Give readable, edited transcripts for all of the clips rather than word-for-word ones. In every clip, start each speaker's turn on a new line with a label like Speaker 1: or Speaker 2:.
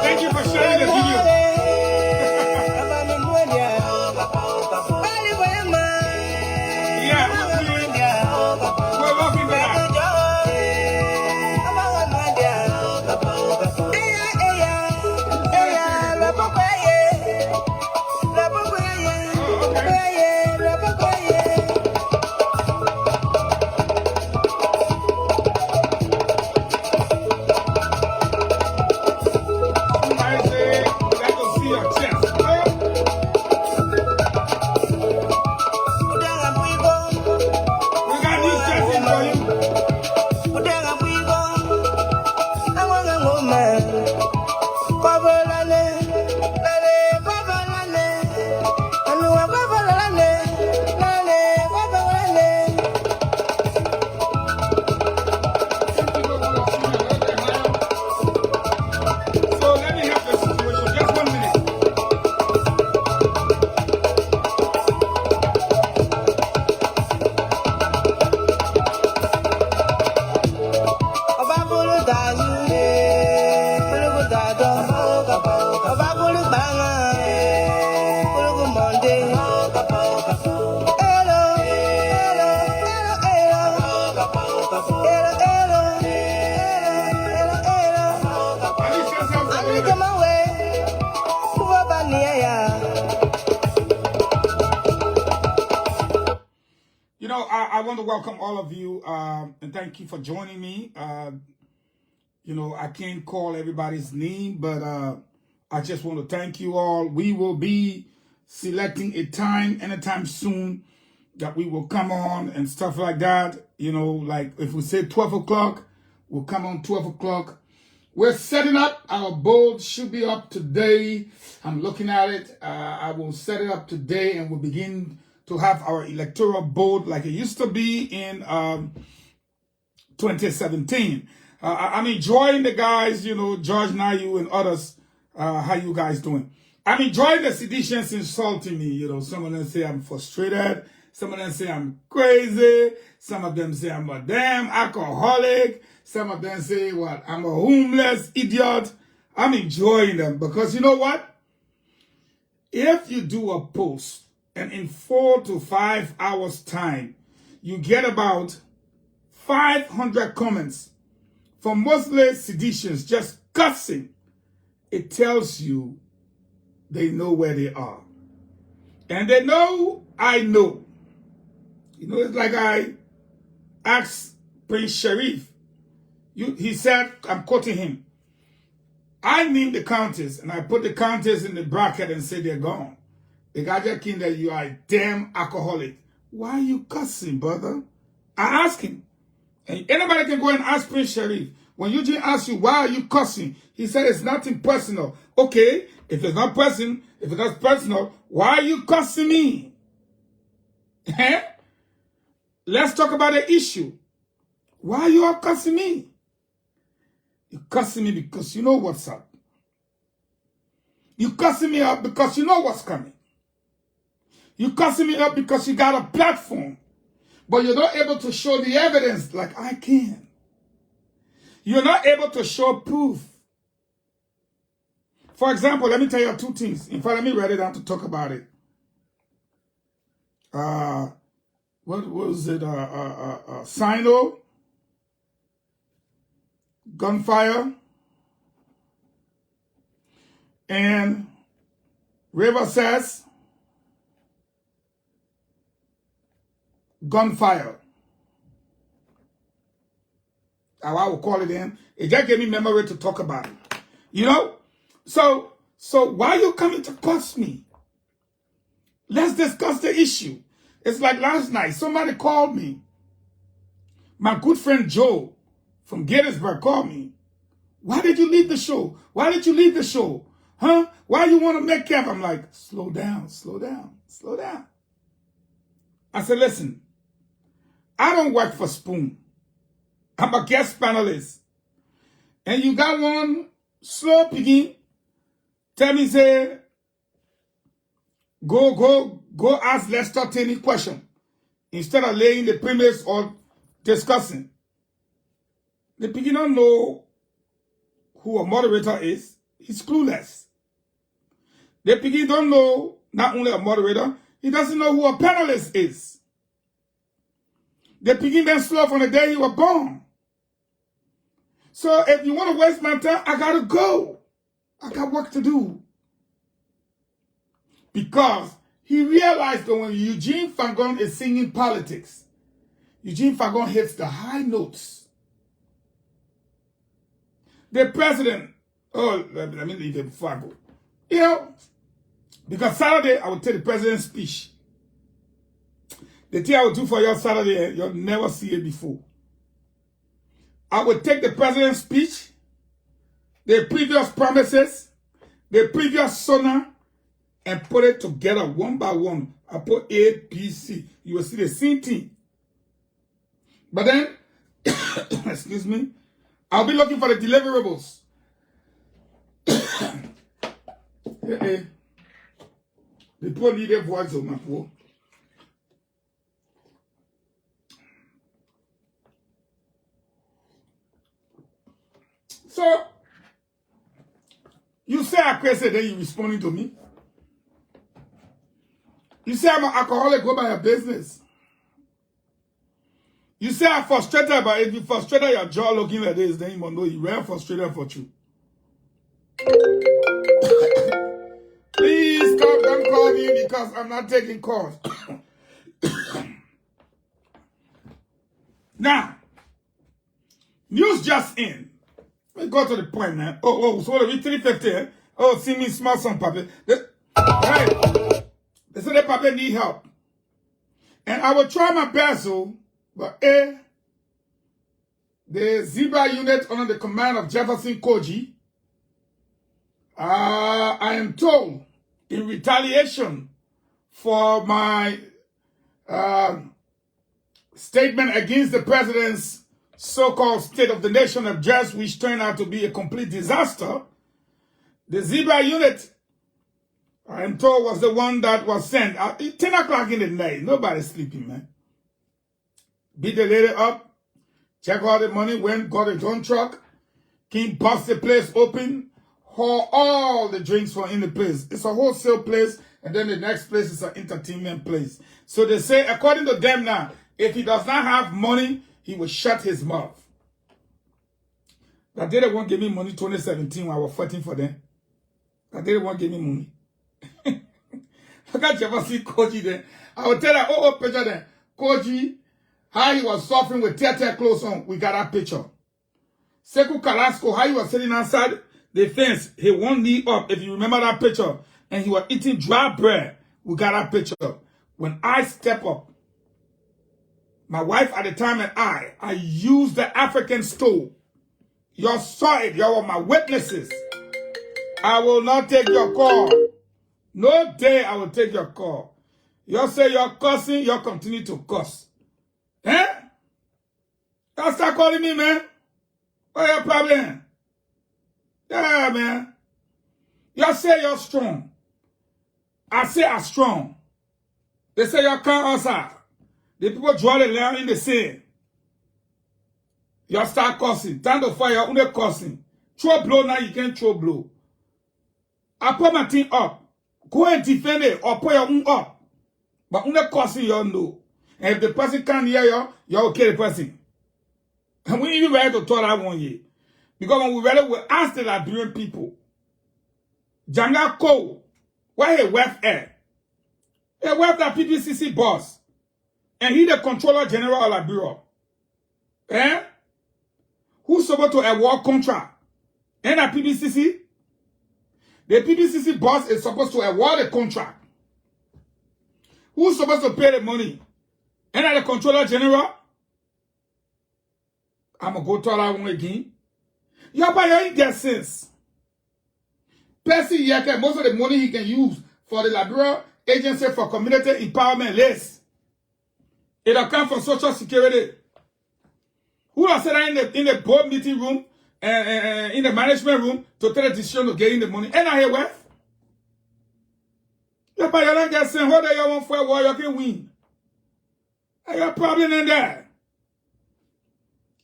Speaker 1: Thank you for sharing the video. Yeah, we're working for that. You know, I want to welcome all of you and thank you for joining me. You know, I can't call everybody's name, but I just want to thank you all. We will be selecting a time anytime soon that we will come on and stuff like that. You know, like if we say 12 o'clock, we'll come on 12 o'clock. We're setting up. Our board should be up today. I'm looking at it. I will set it up today and we'll begin to have our electoral board like it used to be in 2017. I'm enjoying the guys, you know, George Nayu and others. How you guys doing? I'm enjoying the seditions insulting me. You know, some of them say I'm frustrated. Some of them say I'm crazy. Some of them say I'm a damn alcoholic. Some of them say, what, I'm a homeless idiot. I'm enjoying them because you know what? If you do a post and in 4 to 5 hours time, you get about 500 comments from mostly seditions just cussing, it tells you they know where they are. And they know I know. You know, it's like I asked Prince Sharif. He said, I'm quoting him, I named the counties and I put the counties in the bracket and say they're gone. The guy just came that you are a damn alcoholic. Why are you cussing, brother? I asked him. And anybody can go and ask Prince Sharif. When Eugene asks you, why are you cussing? He said, it's nothing personal. Okay, if it's not personal, why are you cussing me? Let's talk about the issue. Why are you all cussing me? You're cussing me because you know what's up. You're cussing me up because you know what's coming. You're cussing me up because you got a platform, but you're not able to show the evidence like I can. You're not able to show proof. For example, let me tell you 2 things. In fact, let me write it down to talk about it. What was it? Sino, gunfire, and River says gunfire. How I will call it in. It just gave me memory to talk about it. You know? So why are you coming to cuss me? Let's discuss the issue. It's like last night, somebody called me. My good friend Joe from Gettysburg called me. Why did you leave the show? Why did you leave the show? Huh? Why you want to make camp? I'm like, slow down, slow down, slow down. I said, listen, I don't work for Spoon. I'm a guest panelist. And you got one slow piggy. Tell me, say, go ask Lester any question. Instead of laying the premise or discussing. The piggy don't know who a moderator is. He's clueless. The piggy don't know not only a moderator, he doesn't know who a panelist is. The piggy been slow from the day he was born. So if you want to waste my time, I gotta go. I got work to do. Because he realized that when Eugene Fagon is singing politics, Eugene Fagon hits the high notes. The president, let me leave it before I go. You know, because Saturday I will take the president's speech. The thing I will do for you Saturday, you'll never see it before. I will take the president's speech, the previous promises, the previous sonar, and put it together one by one. I put A, B, C. You will see the same thing. But then, excuse me, I'll be looking for the deliverables. The poor need a voice of my poor. So, you say I'm crazy, then you responding to me. You say I'm an alcoholic, go by your business. You say I'm frustrated, but if you frustrated your jaw looking like this, then you must know you're very frustrated for you. Please don't call me because I'm not taking calls. Now, news just in. Let's go to the point, man. So what are we 350? Eh? Oh, see me small some puppet. Right. They say the puppet need help. And I will try my best, but the Zebra unit under the command of Jefferson Koji, I am told, in retaliation for my statement against the president's so-called State of the Nation address, which turned out to be a complete disaster, the Zebra unit, I am told, was the one that was sent at 10 o'clock in the night. Nobody's sleeping, man. Beat the lady up, check all the money, went, got his own truck, came, bust the place open, haul all the drinks from in the place. It's a wholesale place, and then the next place is an entertainment place. So they say, according to them now, if he does not have money, he will shut his mouth. That day they won't give me money 2017 when I was fighting for them. That day they won't give me money. I can't ever see Koji there. I will tell that, picture there. Koji, how he was suffering with tear clothes on. We got that picture. Sekou Carrasco, how he was sitting outside the fence. He one knee up, if you remember that picture. And he was eating dry bread. We got that picture. When I step up, my wife at the time and I used the African stove. Y'all saw it. Y'all were my witnesses. I will not take your call. No day I will take your call. Y'all say you're cussing, y'all continue to cuss. Eh? Y'all start calling me, man. What's your problem? Yeah, man. Y'all say you're strong. I say I'm strong. They say y'all can't answer. The people draw the line in the sand. Y'all start cussing. Time to fire, you're only cussing. Throw blow now, you can't throw blow. I put my thing up. Go and defend it or put your own up. But only cussing, you know. And if the person can't hear you, you'll kill the person. And we even ready to talk that one year. Because when we ready, we ask the Liberian people. Janga Ko, why he left air? He left that PPCC boss. And he the controller general of Liberia. Eh? Who's supposed to award contract? And that PPCC? The PPCC boss is supposed to award a contract. Who's supposed to pay the money? And that the controller general? I'm going to go tell that one again. Yeah, but you ain't get sense. Percy Yeke, most of the money he can use for the Liberia Agency for Community Empowerment list. It'll come from Social Security. Who has said that in the board meeting room, in the management room, to take a decision of getting the money? And I hear what? Yeah, but you don't get sense. How do you want for a war you can win? I got a problem in there.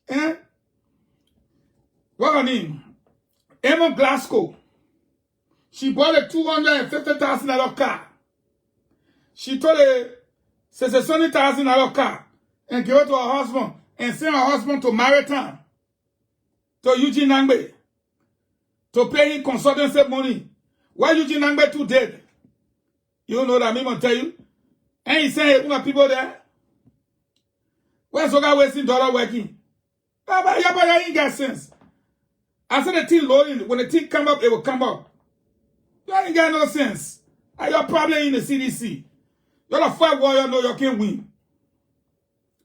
Speaker 1: Eh? What's her name? Emma Glasgow. She bought a $250,000 car. She told her, says a $70,000 car and give it to her husband and send her husband to Maritime, to Eugene Nangbe, to pay him consultancy money. Why Eugene Nangbe too dead? You know that I'm going to tell you. And he saying, hey, people there? Where's the guy wasting dollar working? Yeah, but you ain't got sense. I said the thing loading, when the thing come up, it will come up. You ain't got no sense. And you're probably in the CDC. You're a fight warrior, no, you can't win.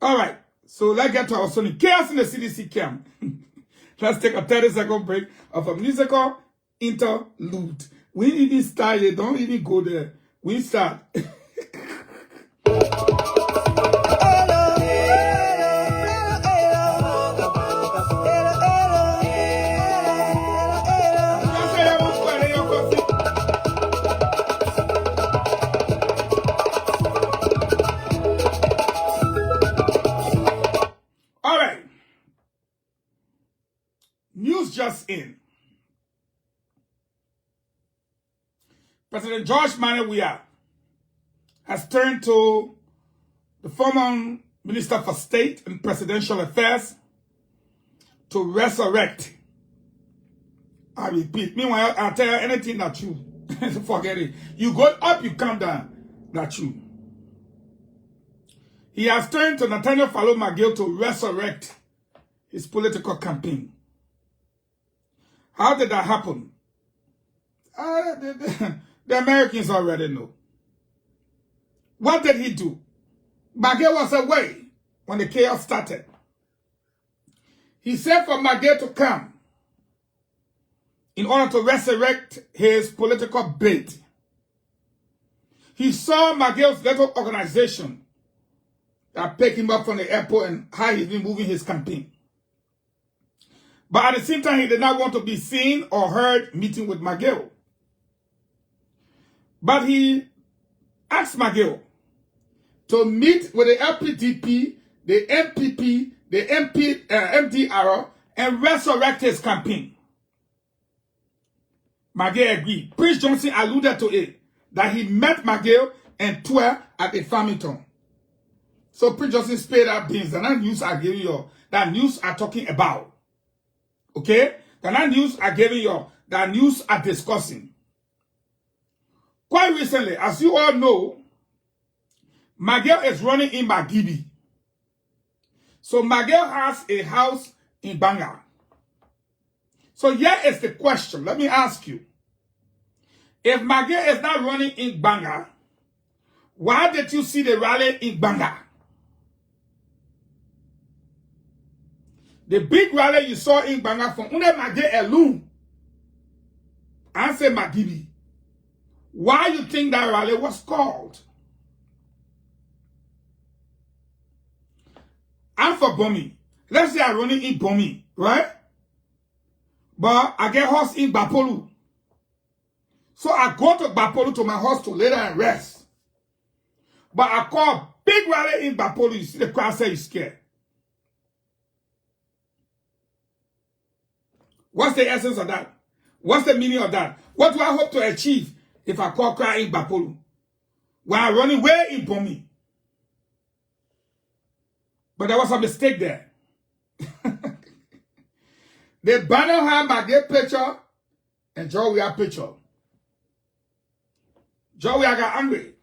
Speaker 1: All right, so let's get to our Sony. Chaos in the CDC camp. Let's take a 30-second break of a musical interlude. We even start, you don't even go there. We start. Just in. President George WEAH has turned to the former Minister for State and Presidential Affairs to resurrect. I repeat. Meanwhile, I'll tell you anything that's true. Forget it. You go up, you come down. That's true. He has turned to Nathaniel Fallow McGill to resurrect his political campaign. How did that happen? The Americans already know. What did he do? McGill was away when the chaos started. He said for McGill to come in order to resurrect his political bid. He saw McGill's little organization that picked him up from the airport and how he's been moving his campaign. But at the same time, he did not want to be seen or heard meeting with McGill. But he asked McGill to meet with the LPDP, the MPP, the MDR, and resurrect his campaign. McGill agreed. Prince Johnson alluded to it, that he met McGill and Twer at the Farmington. So Prince Johnson spilled out beans. That news I giving you, that news I'm talking about. Okay? That news I'm giving you, that news I'm discussing. Quite recently, as you all know, McGill is running in McGill. So McGill has a house in Bangor. So here is the question. Let me ask you. If McGill is not running in Bangor, why did you see the rally in Bangor? The big rally you saw in Bangor from under McGill alone, and say McGill. Why you think that rally was called? I'm for Bomi. Let's say I'm running in Bomi, right? But I get horse in Bapolu. So I go to Bapolu to my horse to lay down and rest. But I call big rally in Bapolu. You see the crowd say you're scared. What's the essence of that? What's the meaning of that? What do I hope to achieve if I call crowd in Bapolu? When I'm running way in Bomi. But there was a mistake there. The banner had McGill picture and WEAH picture. WEAH got angry.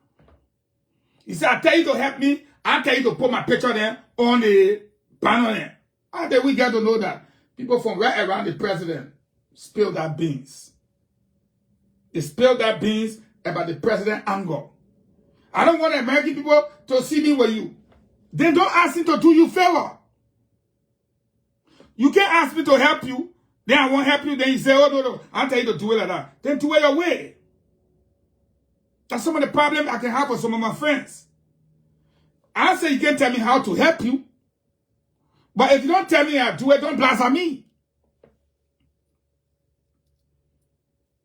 Speaker 1: He said, I tell you to help me. I tell you to put my picture there on the banner there. How did we get to know that? People from right around the president spilled that beans. They spilled that beans about the president anger. I don't want American people to see me with you. Then don't ask me to do you a favor. You can't ask me to help you. Then I won't help you. Then you say, oh, no. I'll tell you to do it like that. Then do it your way. That's some of the problems I can have with some of my friends. I say you can't tell me how to help you. But if you don't tell me how to do it, don't blast at me.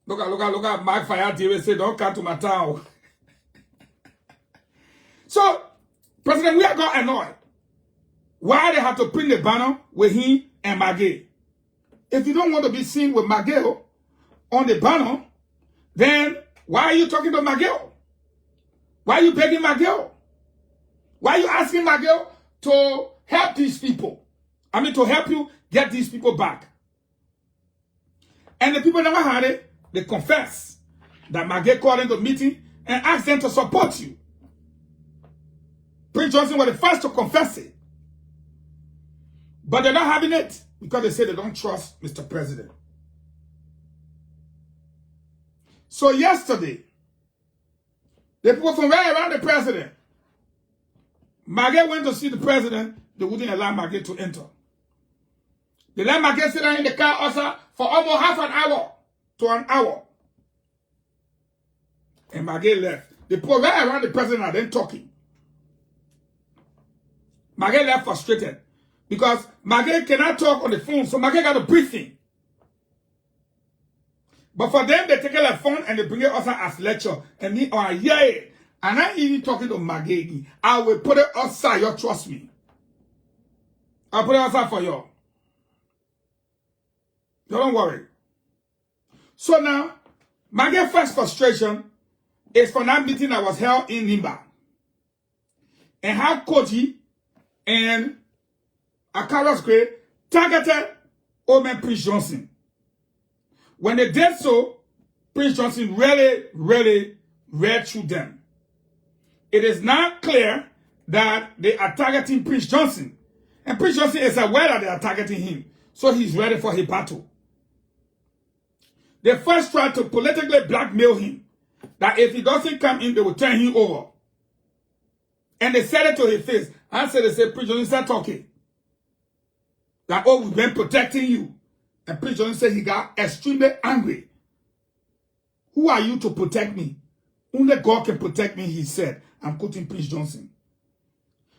Speaker 1: Look at Mark Fire TV say, don't come to my town. So, President WEAH got annoyed. Why they have to print the banner with him and McGill? If you don't want to be seen with McGill on the banner, then why are you talking to McGill? Why are you begging McGill? Why are you asking McGill to help these people? I mean, to help you get these people back. And the people never had it. They confess that McGill called them to meeting and asked them to support you. Prince Johnson was the first to confess it. But they're not having it because they say they don't trust Mr. President. So yesterday, the people from right around the president, McGill went to see the president. They wouldn't allow McGill to enter. They let McGill sit down in the car also for almost half an hour to an hour. And McGill left. The people right around the president are then talking. McGill left frustrated because McGill cannot talk on the phone, so McGill got a briefing. But for them, they take a phone and they bring it also as lecture. And me, oh, yeah, and I even talking to McGill. I will put it outside, you trust me. I'll put it outside for you. Don't worry. So now, McGill's first frustration is for that meeting that was held in Nimba. And how Koji and Akaras Gray targeted Omen Prince Johnson. When they did so, Prince Johnson really read through them. It is now clear that they are targeting Prince Johnson. And Prince Johnson is aware that they are targeting him. So he's ready for his battle. They first tried to politically blackmail him. That if he doesn't come in, they will turn him over. And they said it to his face. And so they said, Prince Johnson, start talking. That, oh, we've been protecting you. And Prince Johnson said he got extremely angry. Who are you to protect me? Only God can protect me, he said. I'm quoting Prince Johnson.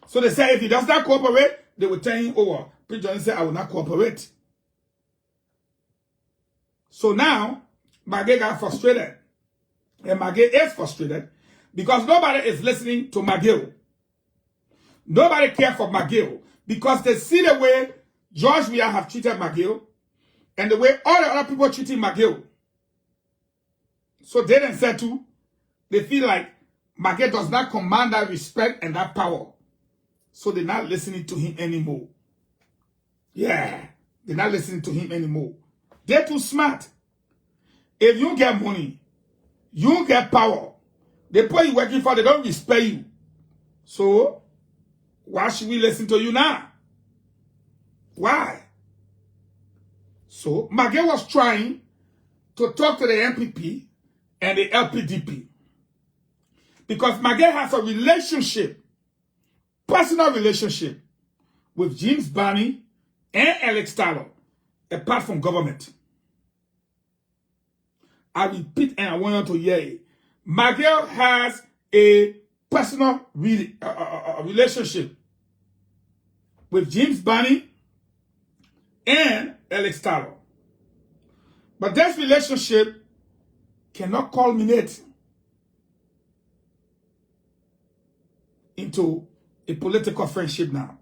Speaker 1: So they said if he does not cooperate, they will turn him over. Prince Johnson said, I will not cooperate. So now, McGill got frustrated. And McGill is frustrated because nobody is listening to McGill. Nobody cares for McGill because they see the way George WEAH have treated McGill and the way all the other people treating McGill. So they themselves too, they feel like McGill does not command that respect and that power. So they're not listening to him anymore. Yeah, they're not listening to him anymore. They're too smart. If you get money, you get power. The people you're working for, they don't respect you. So, why should we listen to you now? Why? So, McGill was trying to talk to the MPP and the LPDP. Because McGill has a relationship, personal relationship, with James Barney and Alex Tyler, apart from government. I repeat, and I want you to hear it. McGill has a personal relationship with James Barney and Alex Tyler. But this relationship cannot culminate into a political friendship now.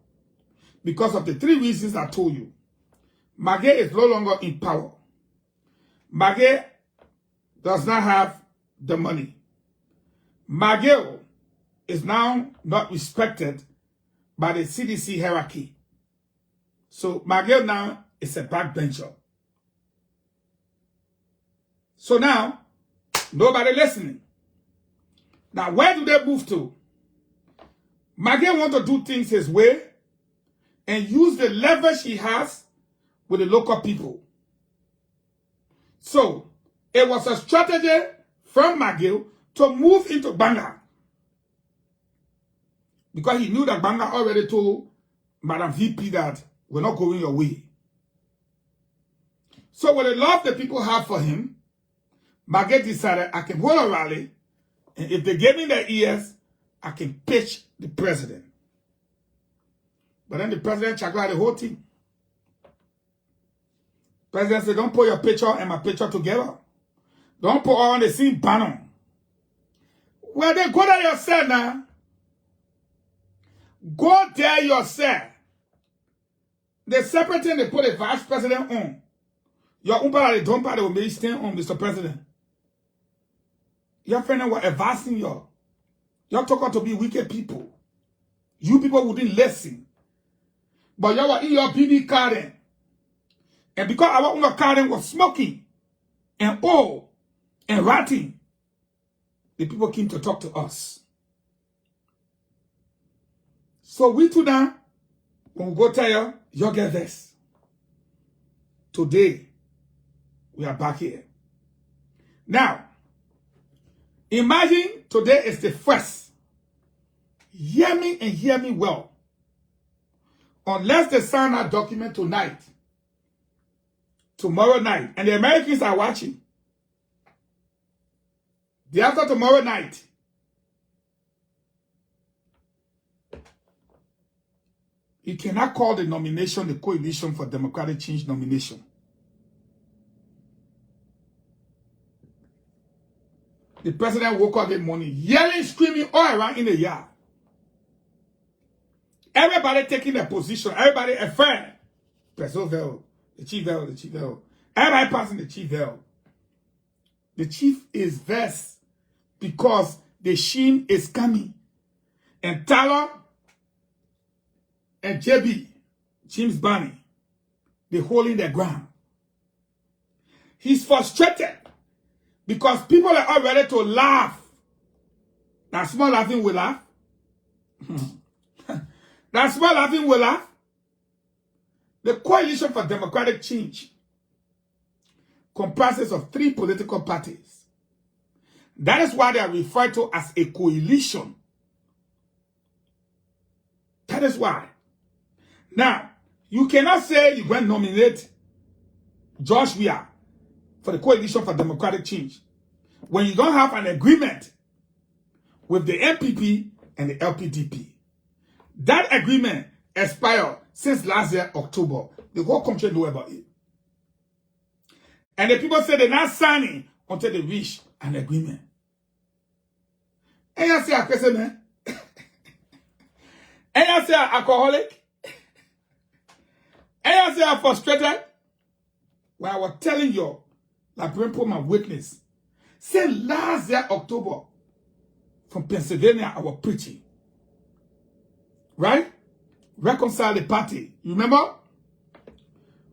Speaker 1: Because of the 3 reasons I told you. McGill is no longer in power. McGill does not have the money. McGill is now not respected by the CDC hierarchy. So McGill now is a backbencher. So now, nobody listening. Now, where do they move to? McGill wants to do things his way and use the leverage he has with the local people. So, it was a strategy from McGill to move into Banga. Because he knew that Banga already told Madam VP that we're not going your way. So with the love the people have for him, McGill decided I can hold a rally, and if they give me their ears, I can pitch the president. But then the president checked out the whole thing. President said, don't put your picture and my picture together. Don't put all on the same banner. Well, then go there yourself now. Go there yourself. The separate thing they put the vice president on. Your umpire, they don't they will make stand on, Mr. President. Your friend were advising you. You're talking to be wicked people. You people wouldn't listen. But you were in your BB garden. And because our own garden was smoking and old and rotting, the people came to talk to us. So we too now, when we go tell you, you get this. Today, we are back here. Now, imagine today is the first. Hear me and hear me well. Unless they sign that document tonight, tomorrow night, and the Americans are watching, the after tomorrow night, you cannot call the nomination the Coalition for Democratic Change nomination. The president woke up that morning yelling, screaming all around in the yard. Everybody taking their position. Everybody afraid. Percival, the chief L, the chief L. Everybody passing the chief L. The chief is vexed because the sheen is coming. And Tyler and JB, James Barney, they're holding their ground. He's frustrated because people are all ready to laugh. That small laughing will laugh. That small laughing will laugh. The Coalition for Democratic Change comprises of 3 political parties. That is why they are referred to as a coalition. That is why. Now, you cannot say you're going to nominate George WEAH for the Coalition for Democratic Change when you don't have an agreement with the MPP and the LPDP. That agreement expired since last year, October. The whole country knew about it. And the people say they're not signing until they reach an agreement. And you say a crazy man. And you say an alcoholic. And you say I'm frustrated. Well, I was telling you, like bring put my witness. Say last year, October, from Pennsylvania, I was preaching. Right? Reconcile the party. You remember?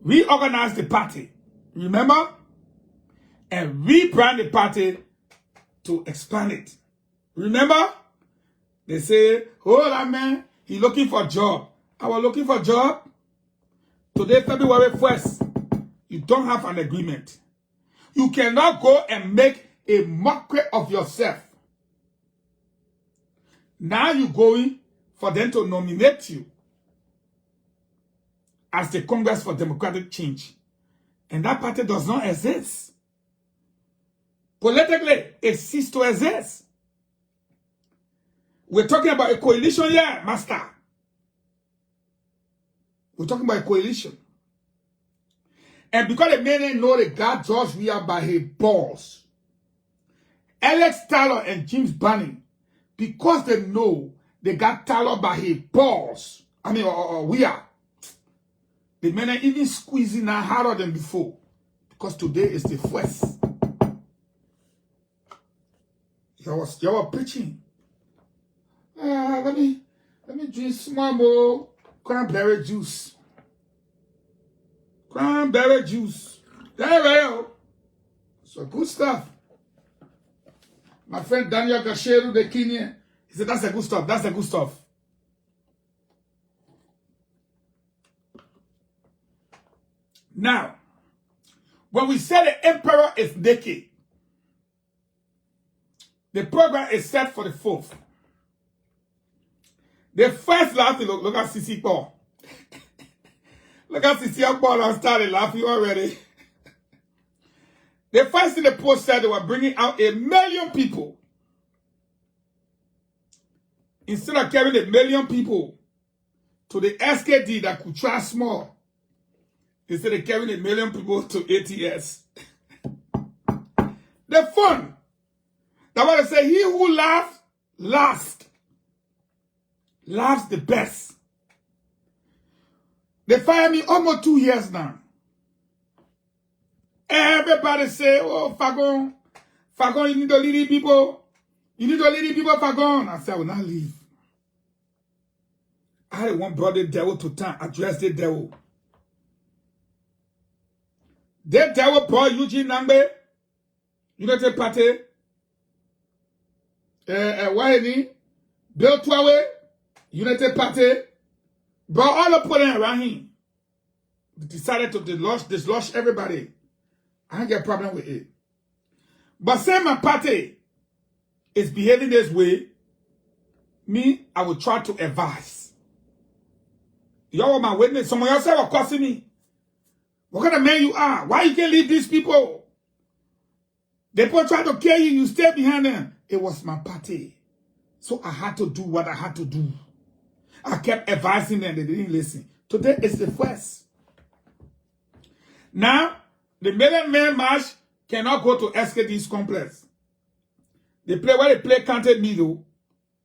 Speaker 1: Reorganize the party. Remember? And rebrand the party to expand it. Remember? They say, oh, that man, he looking for a job. I was looking for a job. Today, February 1st, you don't have an agreement. You cannot go and make a mockery of yourself. Now you're going for them to nominate you as the Congress for Democratic Change. And that party does not exist. Politically, it ceased to exist. We're talking about a coalition here, master. We're talking about a coalition. And because the men know they got George WEAH by his balls, Alex Tyler and James Banning, because they know they got Tyler by his balls, WEAH, the men are even squeezing now harder than before. Because today is the first. You were preaching. Let me drink small more cranberry juice. Cranberry juice. There we go. So good stuff. My friend Daniel Gasheru, the Kenyan, he said, that's the good stuff. That's the good stuff. Now, when we say the emperor is naked, the program is set for the 4th. The first laughing, look at CC Paul. Look at CC Paul and started laughing already. The first in the post said they were bringing out 1 million people. Instead of carrying 1 million people to the SKD that could try small, instead of carrying 1 million people to ATS. The fun. That's why they say, he who laughs last laughs the best. They fired me almost 2 years now. Everybody say, oh, Fagon, you need to lead people. You need to lead people, Fagon. I said, I will not leave. I had one brother devil to town, address the devil. The devil brought Eugene Nambe, United Party, Wahini, Bill Twawe, United Party, brought all the people around him. They decided to dislodge everybody. I don't get a problem with it. But say my party is behaving this way, me, I will try to advise. Y'all are my witness. Some of y'all say, are cussing me. What kind of man you are? Why you can't leave these people? They people try to kill you, you stay behind them. It was my party. So I had to do what I had to do. I kept advising them, they didn't listen. Today is the 1st. Now, the Million Man March cannot go to SKD's complex. They play where they play counted middle.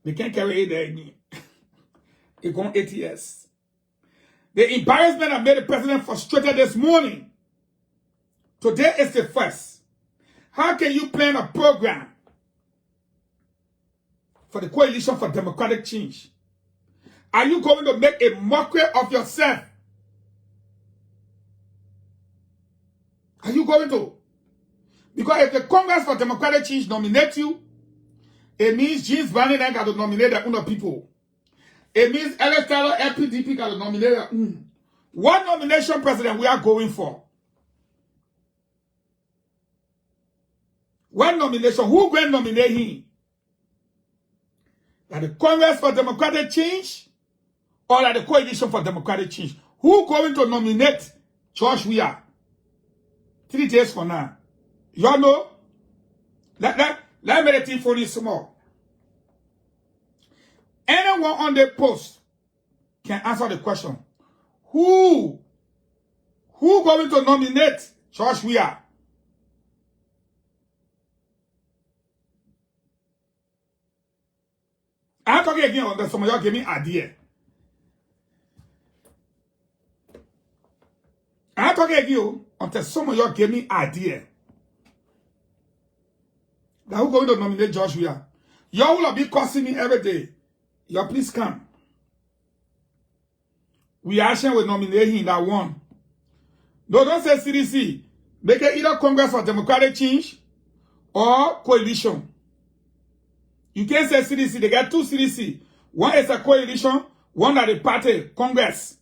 Speaker 1: They can't carry it there. They go on ATS. The embarrassment that made the president frustrated this morning. Today is the 1st. How can you plan a program for the Coalition for Democratic Change? Are you going to make a mockery of yourself? Are you going to? Because if the Congress for Democratic Change nominate you, it means James Banning got to nominate the other people. It means electoral LPDP got to nominate. What nomination president we are going for? What nomination? Who going to nominate him? That the Congress for Democratic Change or that the Coalition for Democratic Change? Who going to nominate George WEAH? 3 days from now. Y'all know? Let me let you for this small. Anyone on the post can answer the question. Who going to nominate George WEAH talking again until some of y'all give me idea. I'm talking again until some of y'all give me idea. Now who going to nominate Joshua? Y'all will be cursing me every day. Y'all please come. We actually will nominate him that one. No, don't say CDC. Make it either Congress for Democratic Change or coalition. You can't say CDC. They got two CDC. One is a coalition. One that the party, Congress.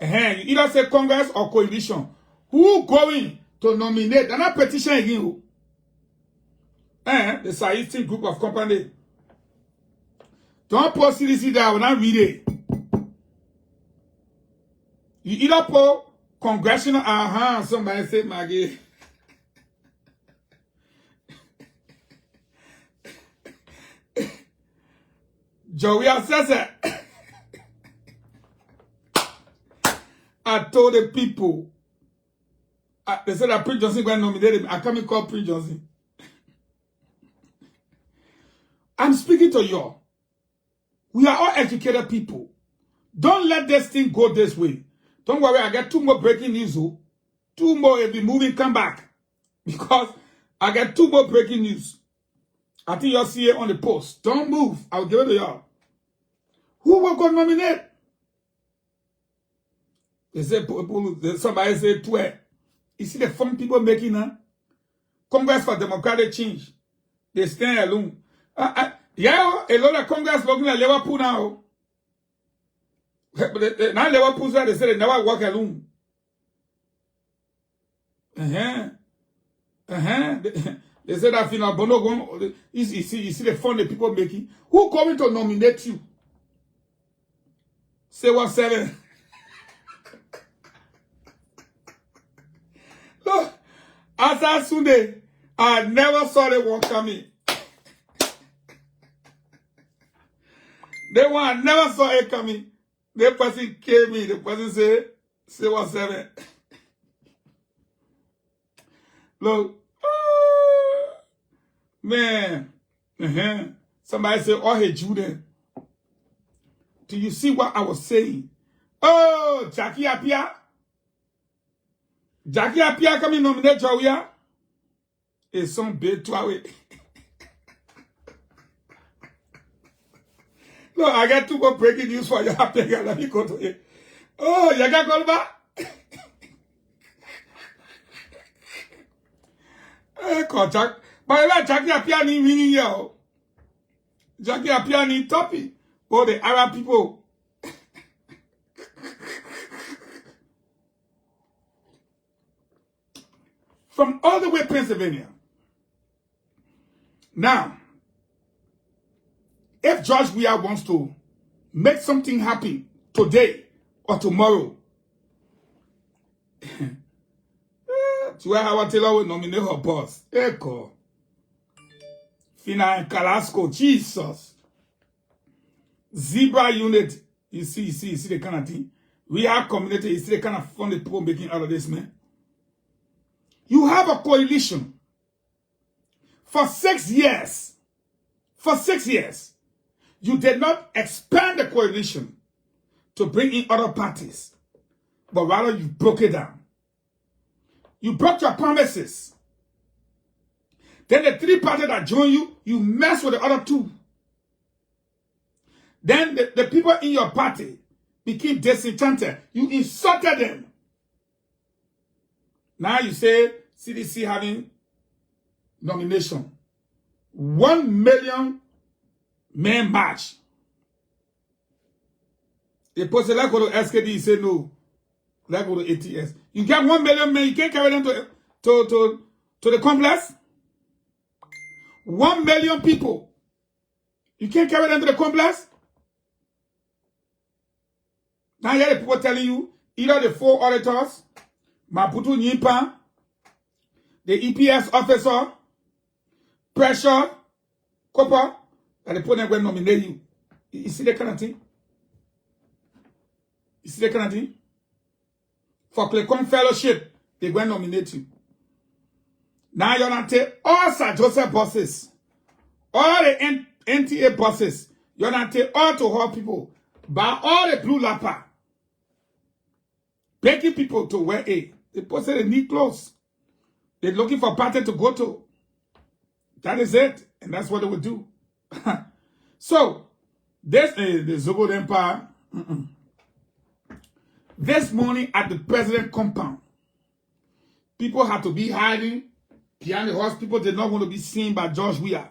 Speaker 1: You either say Congress or coalition. Who going to nominate? They're not petition again. The scientific group of company. Don't post CDC there. I will not read it. You either put congressional, somebody say McGill. Joey says it. I told the people, they said that Prince Johnson going to nominate him. I can't even call Prince Johnson. I'm speaking to you. We are all educated people. Don't let this thing go this way. Don't worry, I got 2 more breaking news. 2 more will be moving, come back. Because I got 2 more breaking news. I think you'll see it on the post. Don't move. I'll give it to y'all. Who will go nominate? They say, somebody say 12. You see the fun people making now? Congress for Democratic Change. They stand alone. Yeah, a lot of Congress looking at Liverpool now. Now Liverpool, they say they never walk alone. They say that you know, you see the fun the people making. Who coming to nominate you? Say what 7? Look, after Sunday, I never saw the one coming. The one I never saw it coming. The person came in. The person said, say what 7. Look, man. Somebody said, oh, hey, Judah. Do you see what I was saying? Oh, Jackie Apia. Jackie Apia coming nominate Joya. It's some big 12. No, I got 2 more breaking news for you. Let me go to it. Oh, you got call back? Contact. But like Jackie Apia ni winning here. Jackie Apia ni toppy. Oh, the Arab people. From all the way Pennsylvania. Now, if George WEAH wants to make something happen today or tomorrow, Howard Taylor will nominate her boss. Echo. Fina and Kalasco. Jesus. Zebra unit. You see the kind of thing. WEAH community, you see the kind of fun the people making out of this, man. You have a coalition. For 6 years. For 6 years. You did not expand the coalition to bring in other parties, but rather you broke it down. You broke your promises. Then the 3 parties that join you, you mess with the other 2. Then the people in your party became disenchanted. You insulted them. Now you say CDC having nomination. 1 million man march. They posted like go to SKD, you say no. Like go to ATS. You get 1 million men, you can't carry them to the complex. 1 million people. You can't carry them to the complex. Now you have the people telling you, either the 4 auditors, Maputo Nyimpa, the EPS officer, pressure, copper, that the opponent will nominate you. You see that kind of thing? You see that kind of thing? For Clecom Fellowship, they will nominate you. Now you're not take all Sir Joseph bosses, all the NTA bosses, You're not take all to hurt people. Buy all the blue lapper. Begging people to wear a. The people say they need clothes. They're looking for a party to go to. That is it. And that's what they would do. So, this is the Zogo Empire. This morning at the president compound, people had to be hiding behind the horse. People did not want to be seen by George WEAH.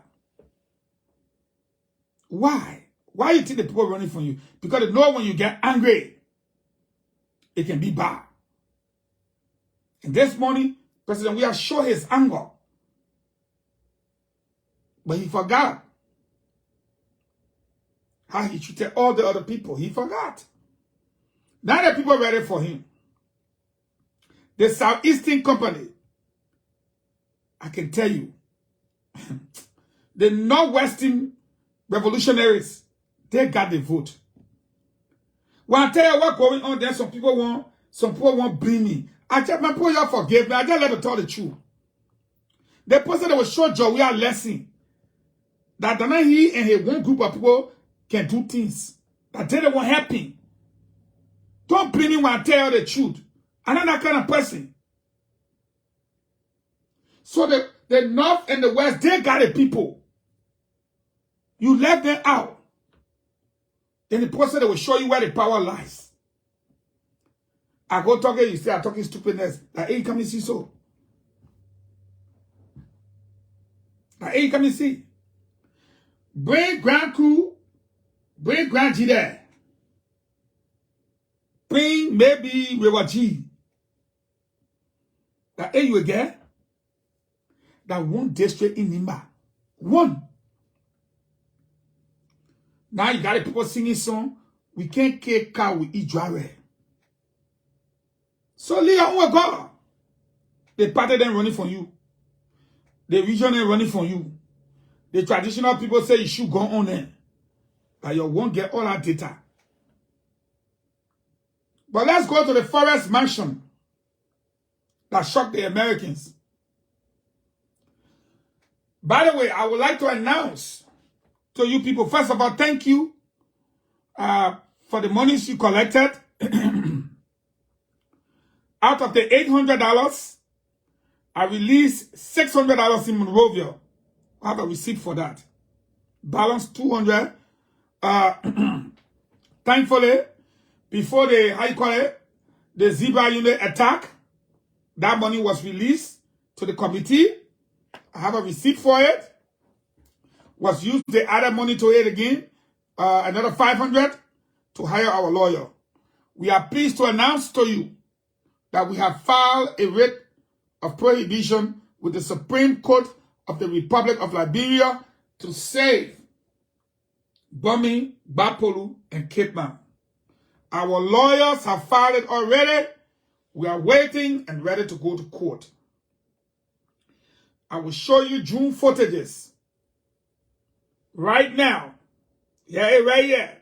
Speaker 1: Why? Why you think the people running from you? Because they know when you get angry, it can be bad. And this morning, President WEAH showed his anger. But he forgot how he treated all the other people. He forgot. Now the people ready for him. The Southeastern Company, I can tell you, the Northwestern revolutionaries, they got the vote. When I tell you what's going on there, some people won't blame me. I just, my poor y'all forgive me. I just let them tell the truth. The person that will show Joey a lesson that he and his one group of people can do things that they don't want happen. Don't blame me when I tell you the truth. I'm not that kind of person. So the North and the West, they got the people. You left them out. Then the person that will show you where the power lies. I go talking, you say I'm talking stupidness. Like, hey, come and see so. Like, hey, come and see. Bring Grand Crew, bring Grand G there. Bring maybe River G. That hey, you again? That one district in Nimba. One. Now you got the people singing song. We can't kill cow with each driver. So leave your own God. The party then running for you. The region then running for you. The traditional people say you should go on there. But you won't get all that data. But let's go to the forest mansion that shocked the Americans. By the way, I would like to announce to you people, first of all, thank you for the monies you collected. Out of the $800, I released $600 in Monrovia. I have a receipt for that. Balance $200. Thankfully, before the Zebra unit attack, that money was released to the committee. I have a receipt for it. Was used, they added money to it again. Another $500 to hire our lawyer. We are pleased to announce to you that we have filed a writ of prohibition with the Supreme Court of the Republic of Liberia to save Bumi, Bapolu, and Cape Man. Our lawyers have filed it already. We are waiting and ready to go to court. I will show you June footages. Right now. Yeah, right here.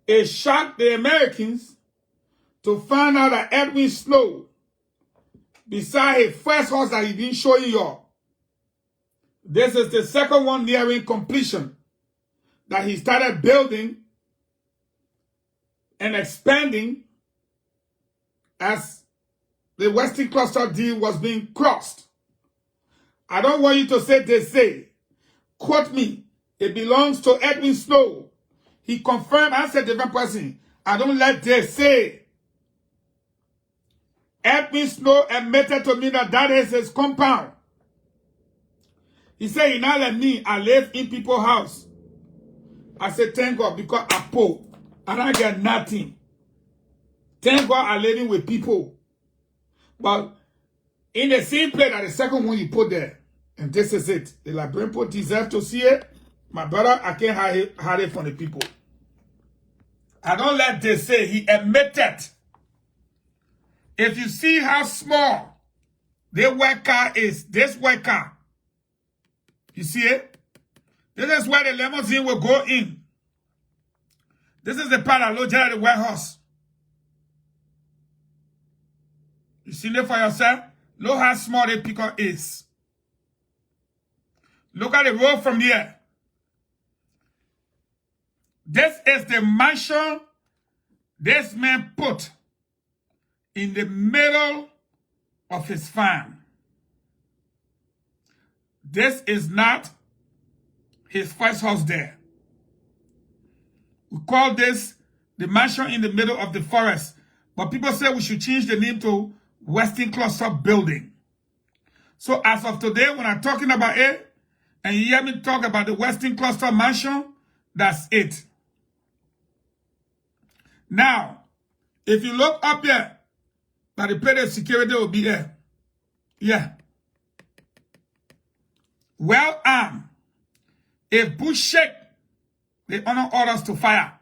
Speaker 1: It shocked the Americans to find out that Edwin Snow, beside his first horse that he didn't show you all, this is the second one nearing completion that he started building and expanding as the Western Cluster deal was being crossed. I don't want you to say they say. Quote me. It belongs to Edwin Snow. He confirmed, I said different person. I don't let they say. Edwin Snow admitted to me that that is his compound. He said, he now let me, I live in people's house. I said, thank God, because I poor. I don't get nothing. Thank God I'm living with people. But in the same place that the second one you put there, and this is it. The Liberian people deserve to see it. My brother, I can't hide it from the people. I don't let this say he admitted. If you see how small the worker is, this worker, you see it? This is where the limousine will go in. This is the part that load the warehouse. You see it for yourself? Look how small the pickup is. Look at the road from here. This is the mansion this man put in the middle of his farm. This is not his first house there. We call this the mansion in the middle of the forest. But people say we should change the name to Western Cluster Building. So as of today, when I'm talking about it, and you hear me talk about the Western Cluster Mansion, that's it. Now, if you look up here, that the period security will be here. Yeah. Well armed. If bush shake, they honor orders to fire.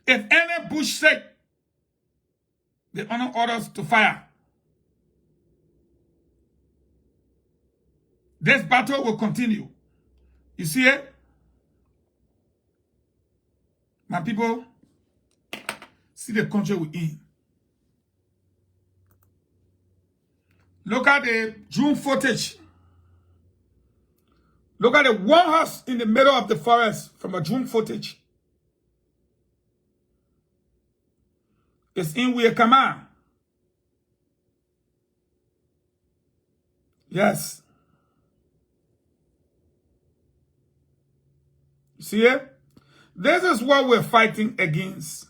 Speaker 1: If any bush shake, they honor orders to fire. This battle will continue. You see it? My people, see the country we're in. Look at the drone footage. Look at the one house in the middle of the forest from a drone footage. It's in WEAH. Yes. You see it? This is what we're fighting against.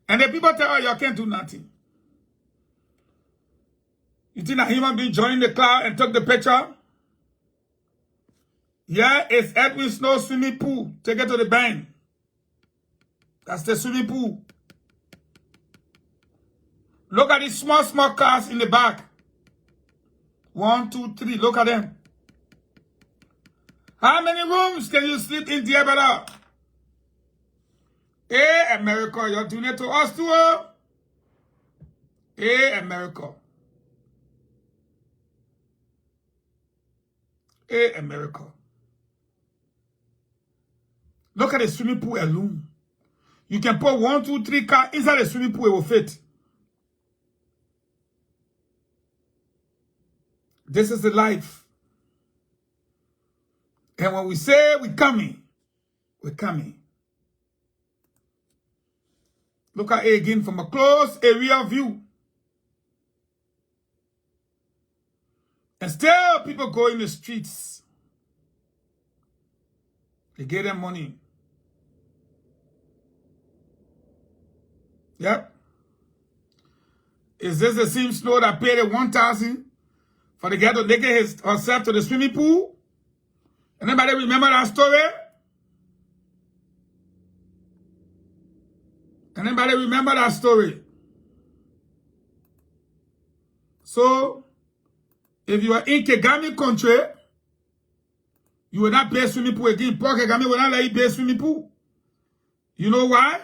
Speaker 1: And the people tell you, you can't do nothing. You think a human being joined the cloud and took the picture? Yeah, it's Edwin Snow swimming pool. Take it to the bank. That's the swimming pool. Look at these small cars in the back. 1, 2, 3. Look at them. How many rooms can you sleep in there, brother? Hey, America, you're doing it to us too. Hey, America. Hey, America. Look at the swimming pool alone. You can put 1, 2, 3 cars inside the swimming pool, it will fit. This is the life. And when we say we're coming, we're coming. Look at it again from a close area view. And still people go in the streets. They get them money. Yep. Is this the same Snow that paid the 1,000 for the guy to take herself to the swimming pool? Anybody remember that story? Anybody remember that story? So, if you are in Kagame country, you will not pay swimming pool again. Poor Kagame will not let you pay swimming pool. You know why?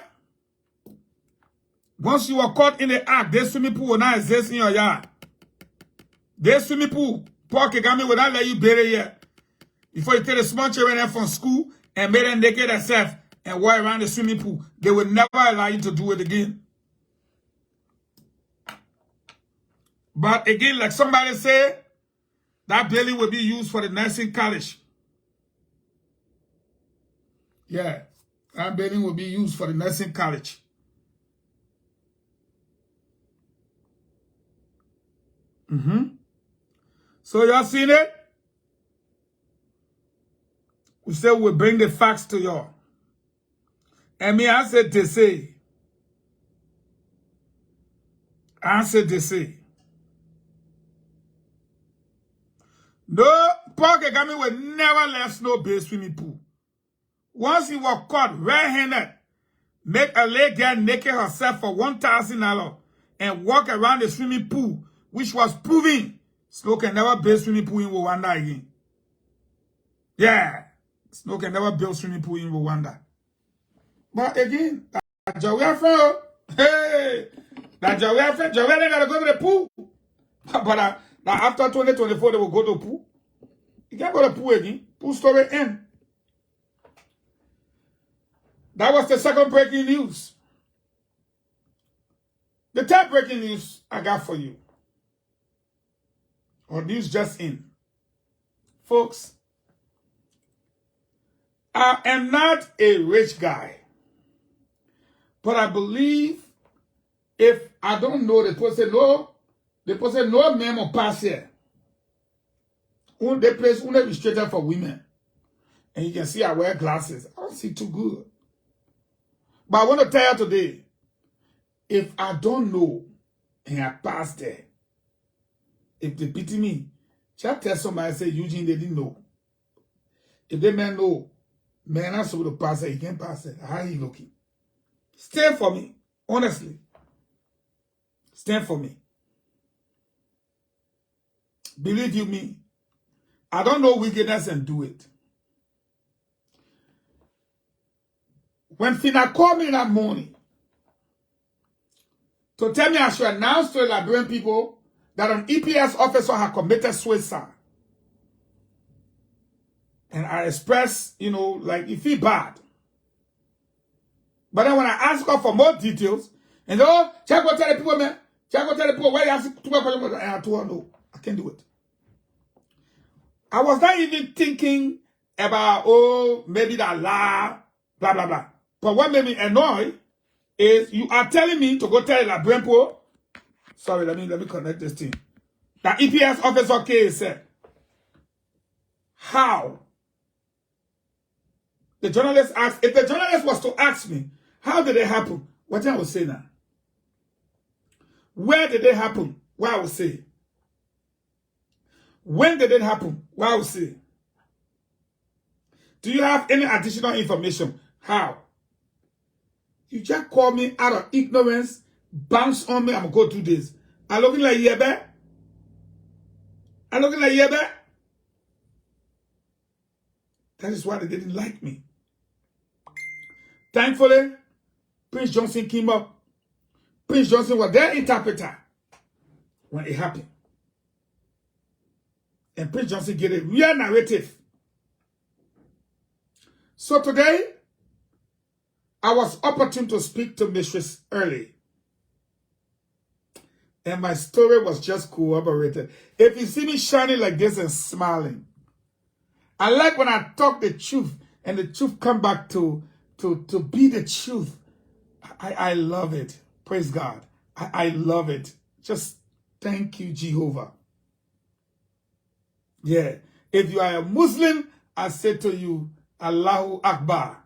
Speaker 1: Once you are caught in the act, this swimming pool will not exist in your yard. This swimming pool, Poor Kagame will not let you bury it yet. Before you take the small children from school and make them naked themselves and walk around the swimming pool, they will never allow you to do it again. But again, like somebody said, that building will be used for the nursing college. Yeah, that building will be used for the nursing college. So y'all seen it? We said we'll bring the facts to y'all. And me, I said they say. I said they say. No, Paul Kagame will never let Snow build swimming pool. Once he was caught red-handed, make a lady get naked herself for $1,000 and walk around the swimming pool, which was proving Snow can never build swimming pool in Rwanda again. Yeah, Snow can never build swimming pool in Rwanda. But again, that's your friend. Hey, that's your friend. Your friend gotta go to the pool. But after 2024, they will go to the pool. You can't go to the pool again. Pool story end. That was the second breaking news. The third breaking news I got for you. Or news just in. Folks, I am not a rich guy, but I believe if I don't know, the person no man or pass here. The place only restricted for women. And you can see I wear glasses. I don't see too good. But I want to tell you today, if I don't know and I pass there, if they pity me, just tell somebody, say, Eugene, they didn't know. If they man know, man, I'm supposed to pass it, he can't pass it. How he looking? Stand for me, honestly. Stand for me. Believe you me, I don't know wickedness and do it. When Fina called me that morning to tell me I should announce to the Liberian people that an EPS officer had committed suicide, and I expressed, like, you feel bad. But then when I asked her for more details, and check go tell the people, man. Check go tell the people where you have to work, and I told her, no, I can't do it. I was not even thinking about, maybe that lie, blah, blah, blah. But what made me annoyed is you are telling me to go tell the Liberian people, sorry, let me connect this thing. That EPS officer case said, how? The journalist asked, if the journalist was to ask me, how did it happen? What I would say now? Where did it happen? What I would say? When did it happen? What I would say? Do you have any additional information? How? You just call me out of ignorance, bounce on me, I'm going to go do this. I looking like Yebe? I looking like Yebe? That is why they didn't like me. Thankfully, Prince Johnson came up. Prince Johnson was their interpreter when it happened. And Prince Johnson gave a real narrative. So today, I was opportune to speak to Mistress Early. And my story was just corroborated. If you see me shining like this and smiling, I like when I talk the truth and the truth come back to be the truth. I love it. Praise God. I love it. Just thank you, Jehovah. Yeah. If you are a Muslim, I say to you, Allahu Akbar.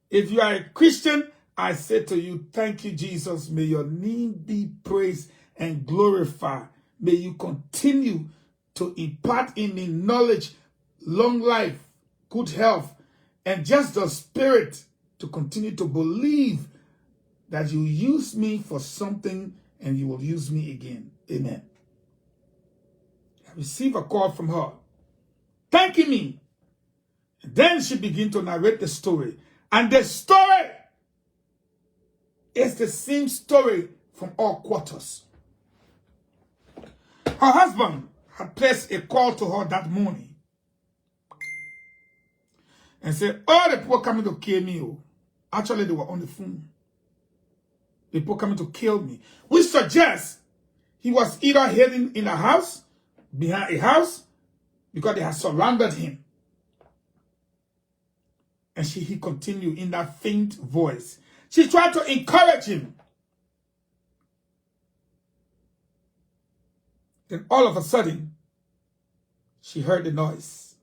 Speaker 1: If you are a Christian, I say to you, thank you, Jesus. May your name be praised and glorified. May you continue to impart in me knowledge, long life, good health, and just the spirit to continue to believe that you use me for something and you will use me again. Amen. I received a call from her, thanking me. And then she began to narrate the story. And the story is the same story from all quarters. Her husband had placed a call to her that morning and said, oh, the people coming to kill me. Oh. Actually, they were on the phone. The people coming to kill me. Which suggests he was either hidden in a house, behind a house, because they had surrounded him. And he continued in that faint voice. She tried to encourage him. Then all of a sudden, she heard the noise.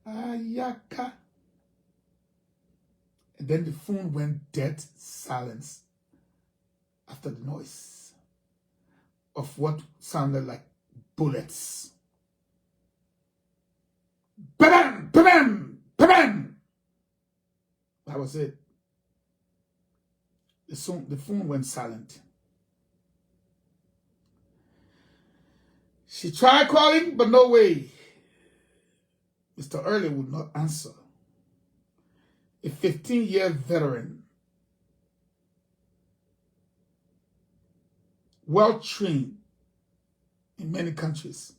Speaker 1: Ayaka. And then the phone went dead silence after the noise of what sounded like bullets. Ba-bam! Ba-bam! Ba-bam! That was it. The phone went silent. She tried calling, but no way. Mr. Early would not answer. A 15-year veteran, well-trained in many countries.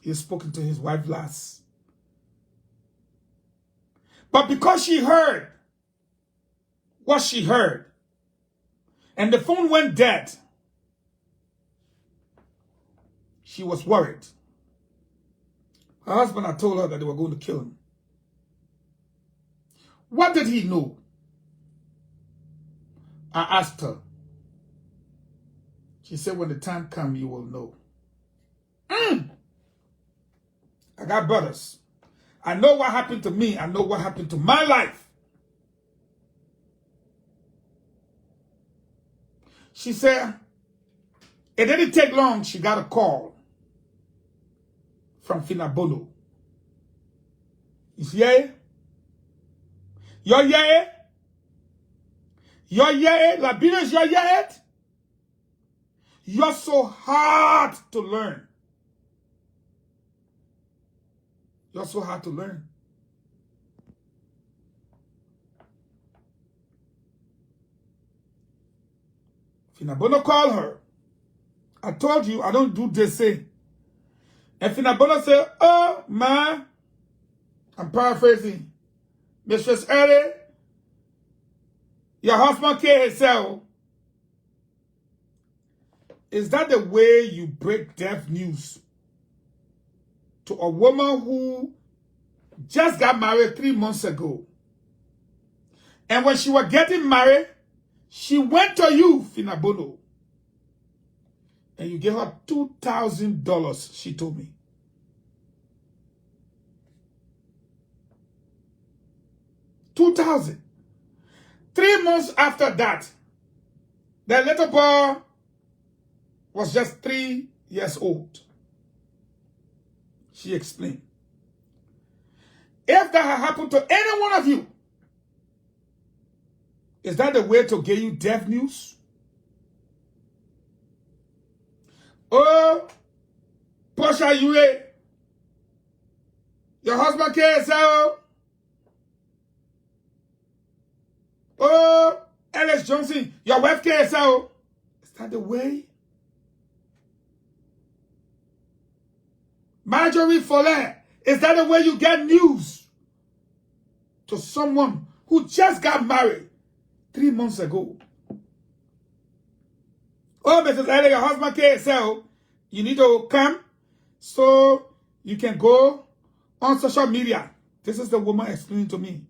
Speaker 1: He has spoken to his wife last. But because she heard what she heard, and the phone went dead, She was worried. Her husband had told her that they were going to kill him. What did he know? I asked her. She said, when the time comes, you will know. I got brothers. I know what happened to me. I know what happened to my life. She said, it didn't take long. She got a call from Finabono. Is yeah? You're yeah? You're yeah? Labinas, you're yeah? You're so hard to learn. You're so hard to learn. Finabono called her. I told you I don't do this. And Finabono said, oh, man, I'm paraphrasing. Mistress Eddie, your husband killed himself. Is that the way you break death news to a woman who just got married 3 months ago? And when she was getting married, she went to you, Finabono, and you gave her $2,000, she told me. $2,000. 3 months after that, the little boy was just 3 years old. She explained. If that had happened to any one of you, is that the way to get you death news? Oh, Portia, your husband cares, oh. Oh, Ellis Johnson, your wife cares, oh. Is that the way? Marjorie Follet, is that the way you get news to someone who just got married 3 months ago? Oh, Mrs. Ellie, your husband can't sell. You need to come so you can go on social media. This is the woman explaining to me.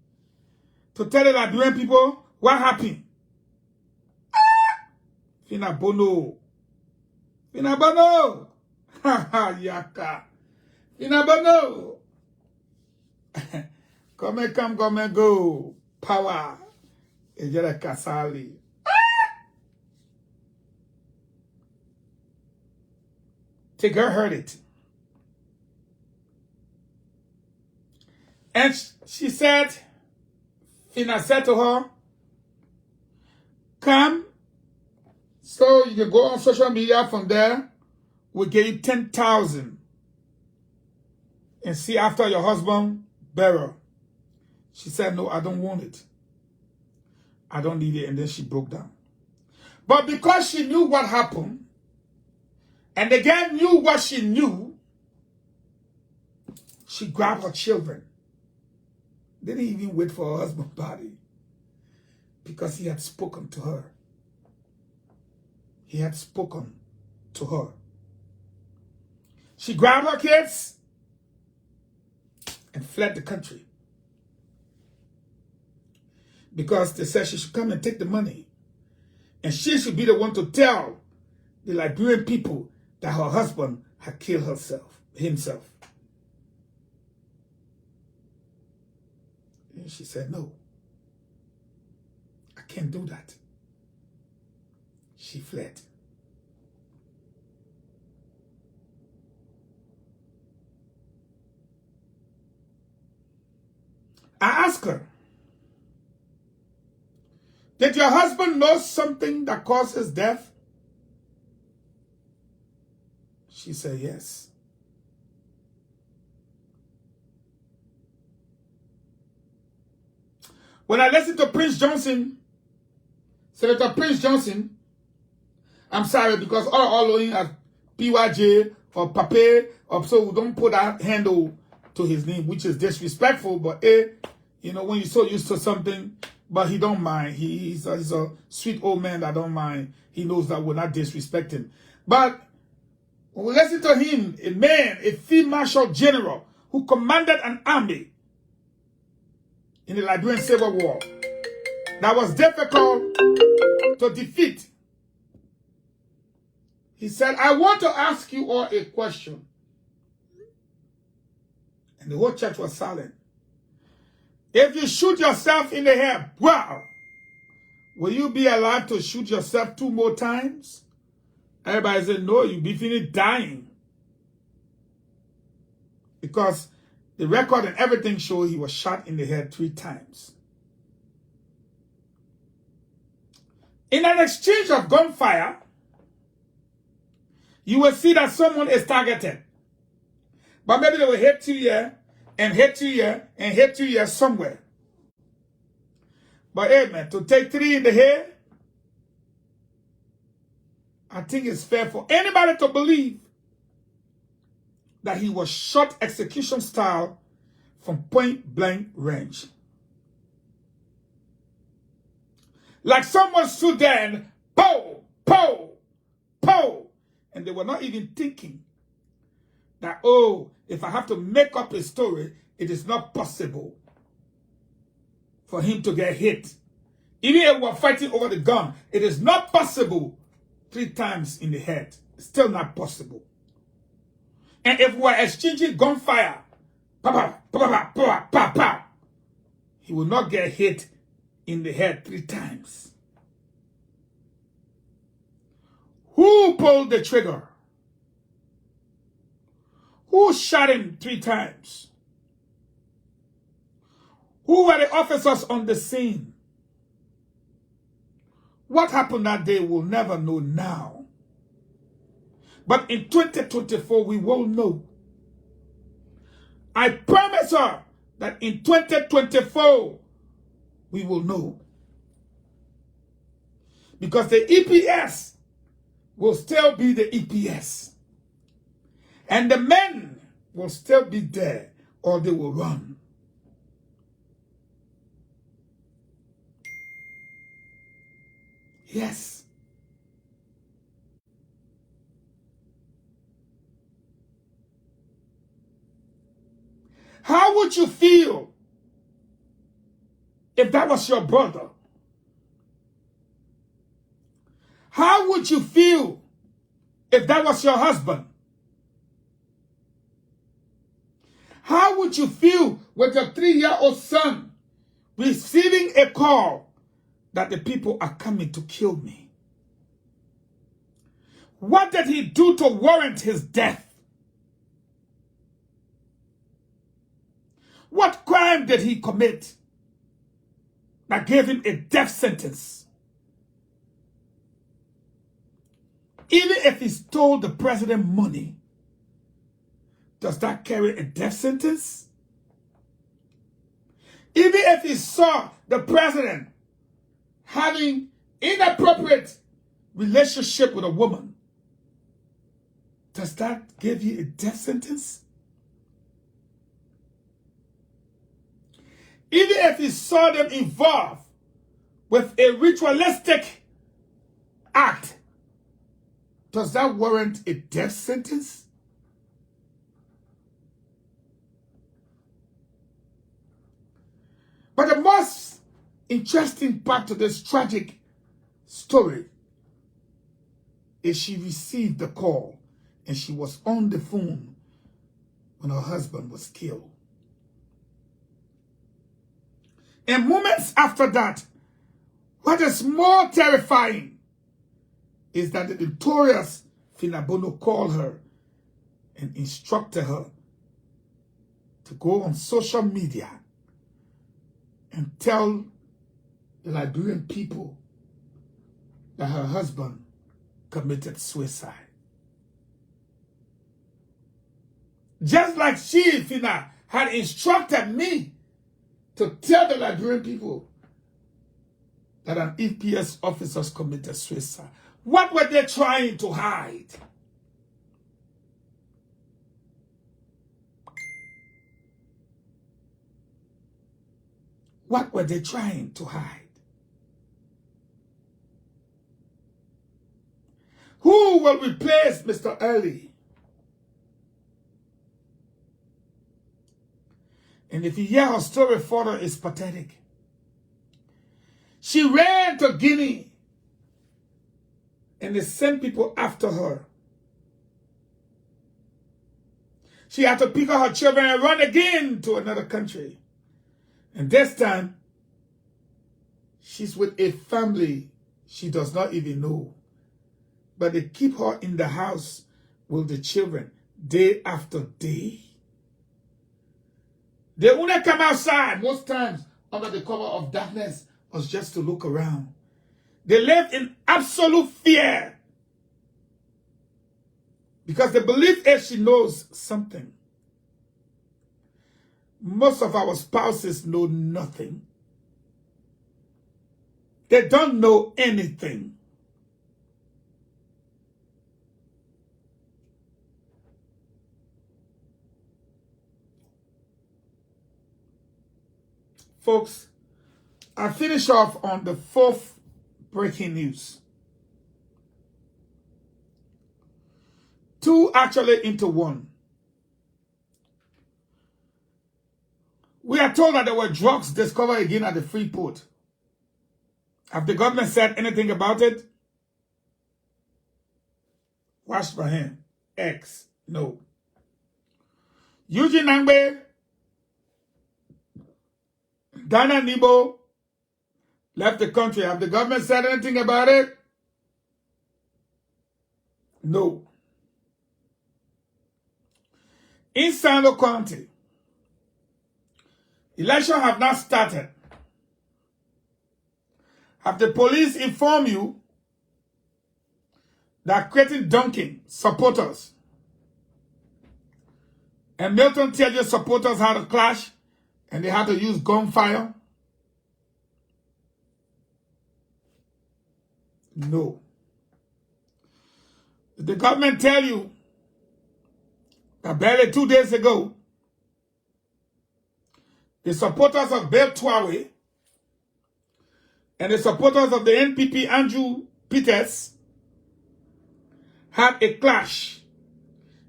Speaker 1: To tell the Liberian people what happened. Finabono. Finabono. Ha ha, yaka. Finabono. Come and come, come and go. Power. Ejere Kasali. Take her heard it. And she said, Fina said to her, come, so you can go on social media from there. We'll give you 10,000 and see after your husband burial. She said, no, I don't want it. I don't need it. And then she broke down. But because she knew what happened, and the girl knew what she knew, she grabbed her children. Didn't even wait for her husband's body. Because he had spoken to her. He had spoken to her. She grabbed her kids and fled the country. Because they said she should come and take the money. And she should be the one to tell the Liberian people that her husband had killed himself. And she said, no, I can't do that. She fled. I asked her, did your husband know something that caused his death? She said, yes. When I listened to Prince Johnson, Senator Prince Johnson, I'm sorry because all owing at PYJ or Pape, or so we don't put that handle to his name, which is disrespectful, but you know, when you're so used to something, but he don't mind. He's a sweet old man that don't mind. He knows that we're not disrespecting. But When we listen to him, a man, a field marshal general who commanded an army in the Liberian Civil War that was difficult to defeat. He said, I want to ask you all a question. And the whole church was silent. If you shoot yourself in the head, wow, will you be allowed to shoot yourself 2 more times? Everybody said, no, you'll be finished dying. Because the record and everything show he was shot in the head 3 times. In an exchange of gunfire, you will see that someone is targeted. But maybe they will hit you here, and hit you here, and hit you here somewhere. But hey, man, to take 3 in the head, I think it's fair for anybody to believe that he was shot execution style from point blank range. Like someone stood there and pow, pow, pow. And they were not even thinking that, oh, if I have to make up a story, it is not possible for him to get hit. Even if we're fighting over the gun, it is not possible 3 times in the head. It's still not possible. And if we're exchanging gunfire, pa pa pa pa pa pa pa, he will not get hit in the head 3 times. Who pulled the trigger? Who shot him 3 times? Who were the officers on the scene? What happened that day we'll never know now. But in 2024, we will know. I promise her that in 2024, we will know. Because the EPS will still be the EPS. And the men will still be there, or they will run. Yes. How would you feel if that was your brother? How would you feel if that was your husband? How would you feel with your 3-year-old son receiving a call that the people are coming to kill me? What did he do to warrant his death? What crime did he commit that gave him a death sentence? Even if he stole the president money, does that carry a death sentence? Even if he saw the president having inappropriate relationship with a woman, does that give you a death sentence? Even if he saw them involved with a ritualistic act, does that warrant a death sentence? But the most interesting part of this tragic story is she received the call and she was on the phone when her husband was killed. And moments after that, what is more terrifying is that the notorious Finabono called her and instructed her to go on social media and tell the Liberian people that her husband committed suicide. Just like she, Fina, had instructed me to tell the Liberian people that an EPS officer committed suicide. What were they trying to hide? What were they trying to hide? Who will replace Mr. Early? And if you hear her story further, it's pathetic. She ran to Guinea, and they sent people after her. She had to pick up her children and run again to another country. And this time, she's with a family she does not even know. But they keep her in the house with the children day after day. They only come outside most times under the cover of darkness was just to look around. They live in absolute fear because they believe if she knows something. Most of our spouses know nothing. They don't know anything. Folks, I finish off on the fourth breaking news. Two actually into one. We are told that there were drugs discovered again at the Freeport. Have the government said anything about it? Wash my hand. X. No. Eugene Nangbe, Dana Nibo left the country. Have the government said anything about it? No. In Sando County, election have not started. Have the police informed you that Creighton Duncan supporters and Milton Teja supporters had a clash and they had to use gunfire? No. Did the government tell you that barely 2 days ago, the supporters of Bill Twawe and the supporters of the NPP Andrew Peters had a clash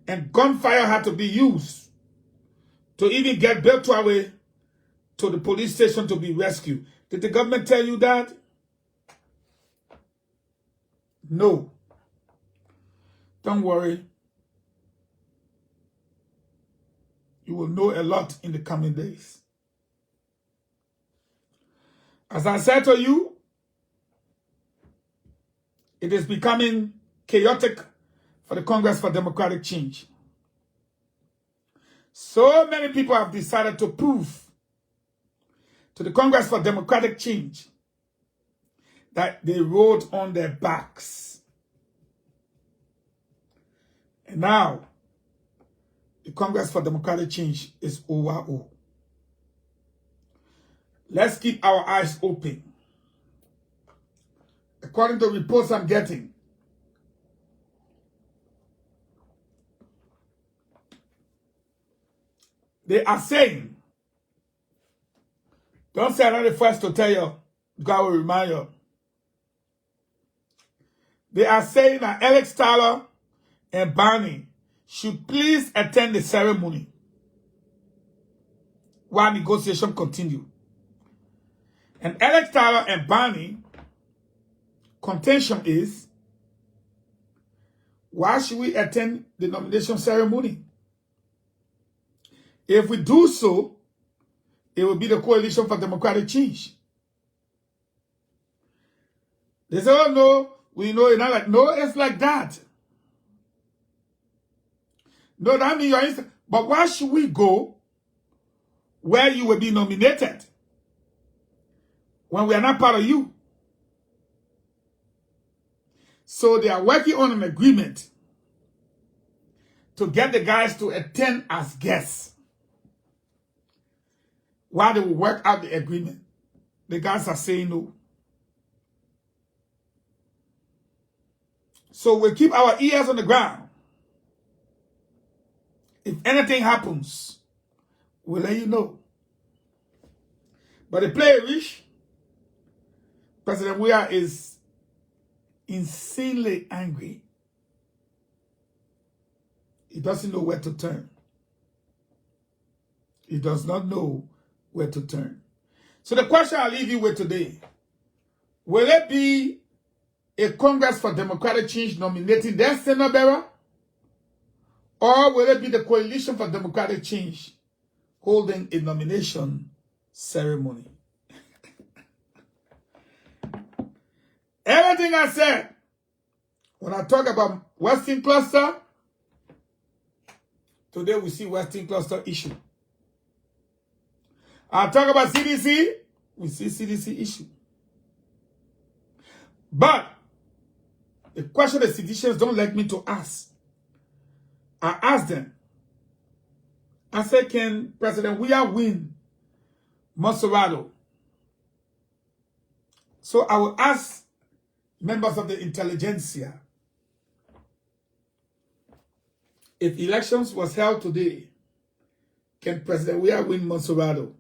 Speaker 1: and gunfire had to be used to even get Bill Twawe to the police station to be rescued? Did the government tell you that? No. Don't worry. You will know a lot in the coming days. As I said to you, it is becoming chaotic for the Congress for Democratic Change. So many people have decided to prove to the Congress for Democratic Change that they rode on their backs. And now, the Congress for Democratic Change is over. Let's keep our eyes open. According to reports I'm getting, they are saying, don't say I'm not the first to tell you, God will remind you. They are saying that Alex Tyler and Barney should please attend the ceremony while negotiations continue. And Alex Tyler and Barney contention is, why should we attend the nomination ceremony? If we do so, it will be the Coalition for Democratic Change. They say, oh no, we know it's not like, no, it's like that. No, that means you're instant. But why should we go where you will be nominated when we are not part of you? So they are working on an agreement to get the guys to attend as guests while they will work out the agreement. The guys are saying no. So we'll keep our ears on the ground. If anything happens, we'll let you know. But the player rich, President WEAH is insanely angry. He doesn't know where to turn. He does not know where to turn. So the question I'll leave you with today, will it be a Congress for Democratic Change nominating their standard bearer? Or will it be the Coalition for Democratic Change holding a nomination ceremony? Everything I said, when I talk about Western Cluster, today we see Western Cluster issue. I talk about CDC, we see CDC issue. But the question the citizens don't like me to ask, I asked them. I said, can President WEAH win Monserrato? So I will ask members of the intelligentsia, if elections was held today, can President WEAH win Monserrato?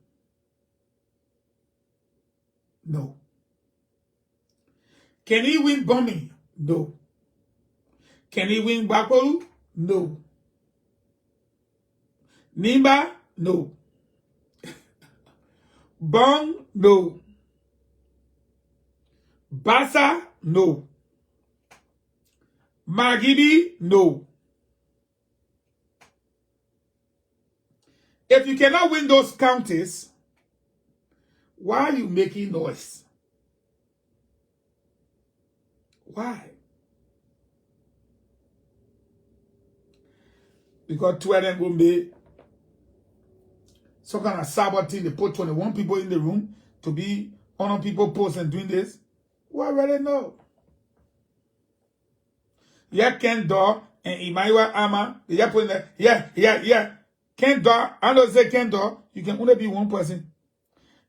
Speaker 1: No. Can he win Bomi? No. Can he win Bakolu? No. Nimba? No. Bong? No. Bassa? No. Magibi? No. If you cannot win those counties, why are you making noise? Why? Because two of them will be some kind of sabotage. They put 21 people in the room to be on people posts and doing this. We already know. Yeah, Ken Dor and Emmanuel Ama. They put in there. Yeah. Ken Dor, I don't say Ken Dor, you can only be one person.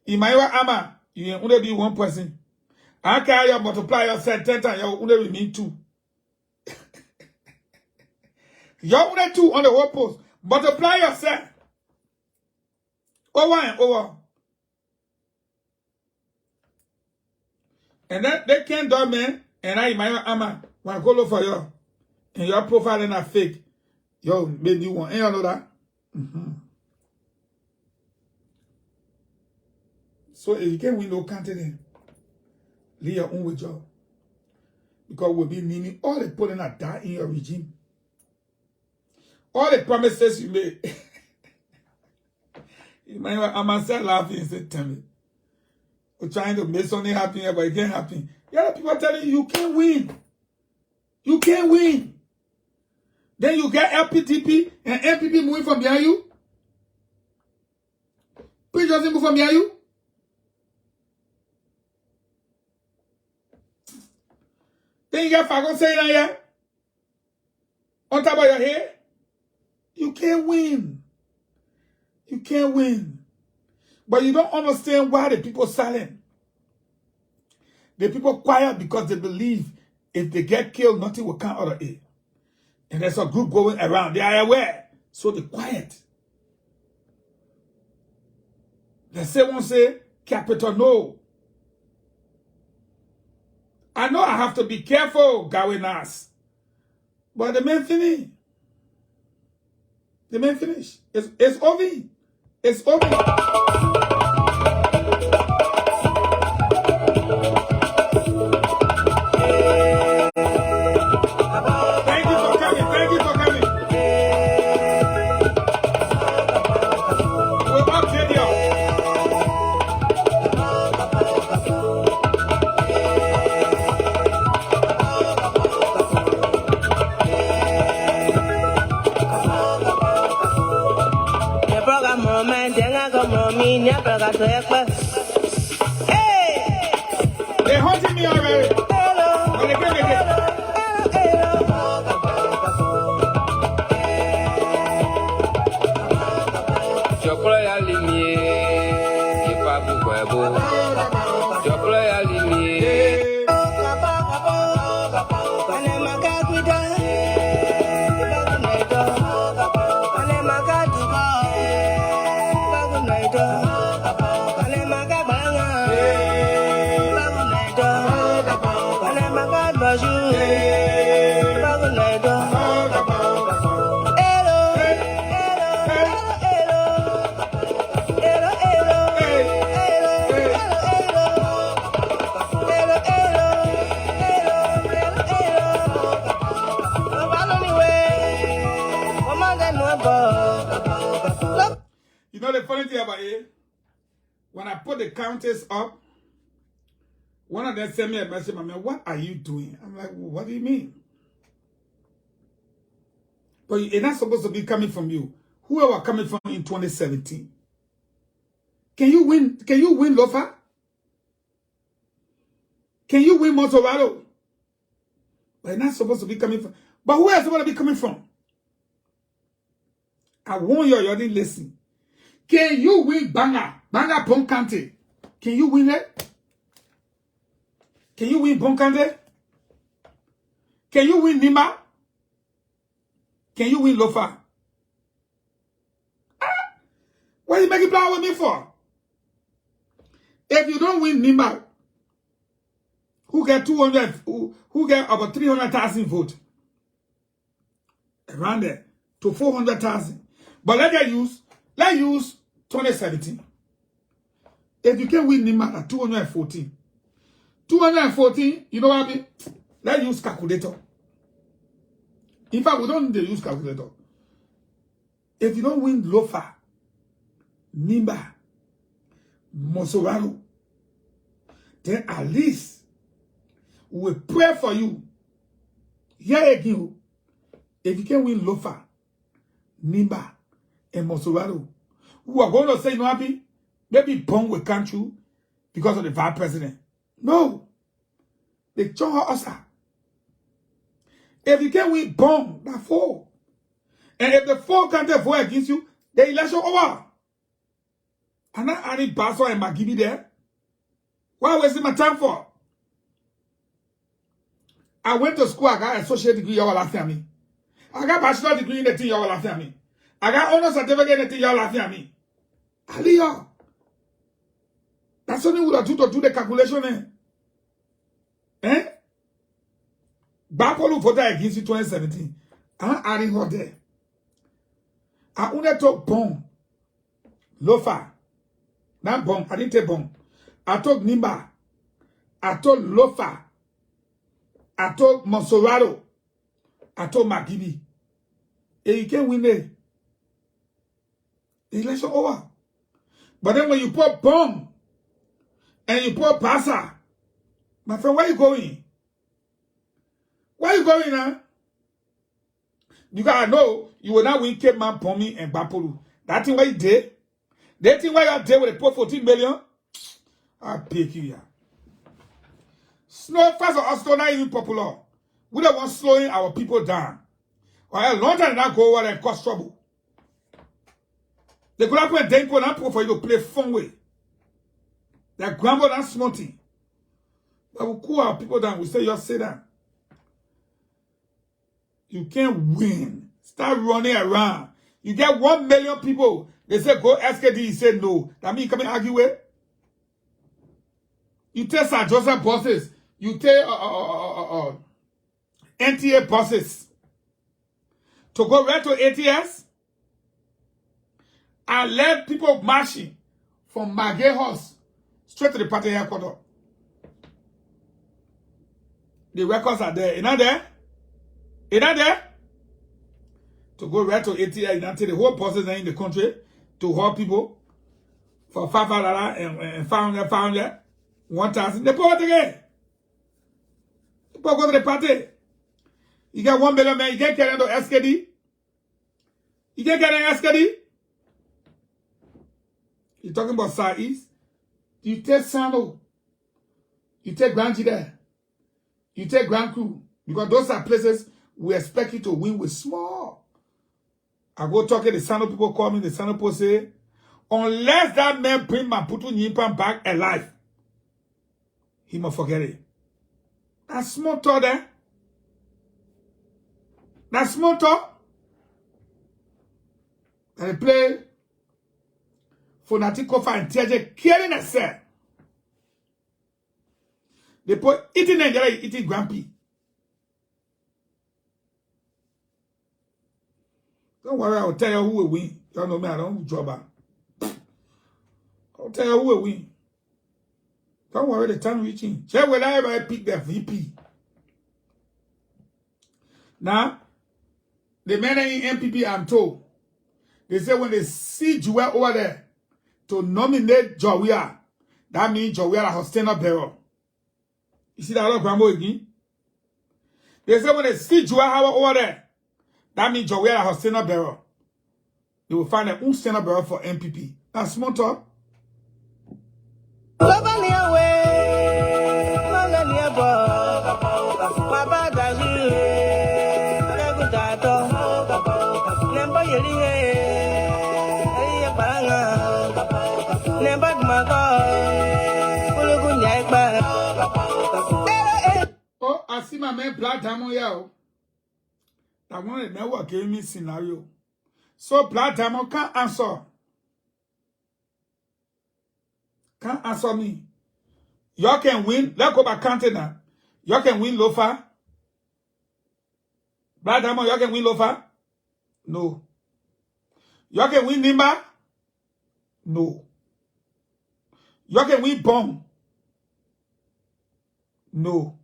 Speaker 1: Emmanuel Ama, you can only be one person. I can you multiply yourself 10 times, you only remain 2. You only 2 on the whole post. Multiply yourself. Over and over. And then they can't do man. And I Emmanuel Ama, when I go look for you, and your profile is not fake. Yo, maybe you want, and you know that? So if you can't win no country, leave your own with job. Because we'll be meaning all the putting a die in your regime. All the promises you made. Emmanuel Ama laughing and said, tell me. We're trying to make something happen here, but it can't happen. The other people are telling you can't win. You can't win. Then you get LPTP and MPP moving from behind you. Please doesn't move from behind you. Then you get Fagon saying that here. On top of your head. You can't win. You can't win. But you don't understand why the people silent. The people quiet because they believe if they get killed, nothing will come out of it. And there's a group going around. They are aware. So they're quiet. The same one say, capital no. I know I have to be careful, Gawinas. But the man finish. The man finish. It's over. It's over. They're haunting me already. funny thing about it? When I put the counters up, one of them sent me a message, man, what are you doing? I'm like, well, what do you mean? But it's not supposed to be coming from you. Whoever coming from in 2017. Can you win Lofa? Can you win Monterado? But it's not supposed to be coming from. But who else supposed to be coming from? I warn you, you didn't listen. Can you win Banga Bonkante? Can you win it? Can you win Bonkante? Can you win Nima? Can you win Lofa? What are you making plan with me for? If you don't win Nima, who get 200, who get about 300,000 votes? Around there to 400,000. But let's use 2017. If you can win Nima at 214. 214, you know what I mean? Let's use calculator. In fact, we don't need to use calculator. If you don't win Lofa, Nimba, Monserrado, then at least we will pray for you. Here again, if you can win Lofa, Nimba, and Monserrado, who are going to say, no, happy, maybe Bong will come true because of the vice president. No. They join us. If you can win Bong, that 4. And if the 4 can't vote against you, the election over. I'm not adding Basso and McGill there. Why wasting my time for? I went to school, I got associate degree, y'all laughing at me. I got bachelor degree in the thing, y'all laughing at me. I got honor certificate in the thing, y'all laughing at me. Aliyah. That's only what I do to do the calculation. Eh? Bapolu voted against you 2017. I'm adding her there. I only took Bong. Lofa. Not Bong. I didn't take Bong. I took Nimba. I took Lofa. I took Monserrado. I took McGill. And you can't win it. The election over. But then when you put Bong and you put Pasa, my friend, where you going? Where you going now? Because I know you will not win Cape Man, Pomi, and Bapolu. That thing where you did? That thing where you did with the 14 million? I pick you, yeah. Snow fast or Oscar not even popular. We don't want slowing our people down. Or a long time that go over and cause trouble. They could have put a day for you to play fun way. They grumble and smarty. But we cool our people down. We say, you say that. You can't win. Start running around. You get 1 million people. They say, go SKD. He said no. That means you come and argue with. You take Sir Joseph bosses. You take NTA bosses. To go right to ATS. And let people marching from McGill House straight to the party headquarters. The records are there. You're not there? You're not there? To go right to ATI, and take the whole process in the country to hold people for $500 and 500, 1,000. They put it again. People go to the party. You get 1 million man, you can't carry into SKD. You can't carry SKD. You're talking about Southeast. You take Sano. You take Grand Jida. You take Grand Crew. Because those are places we expect you to win with small. I go talking, the Sano people call me, the Sano people say, unless that man bring Maputo Nyimpan back alive, he must forget it. That's small talk there. That's small talk. And they play Fonati Kofa and TJ killing themselves. They put eating Nigeria, eating Grampy. Don't worry, I'll tell you who will win. Y'all know me, I don't job out. I'll tell you who will win. Don't worry, the time reaching. Check will I ever pick the VP. Now, the men in MPP, I'm told, they say when they see Joel over there, to nominate WEAH. That means WEAH has standard bearer. You see that other grandma again? They say when they see WEAH over there, that means WEAH has standard bearer. They will find their own standard bearer for MPP. That's small talk. Oh, I see my man Black Diamond here. That one never gave me scenario. So Black Diamond can't answer. Can't answer me. Y'all can win. Let's go back counting now. Y'all can win Lofa. Black Diamond, y'all can win Lofa? No. Y'all can win Nimba? No. Y'all can win Bong? No.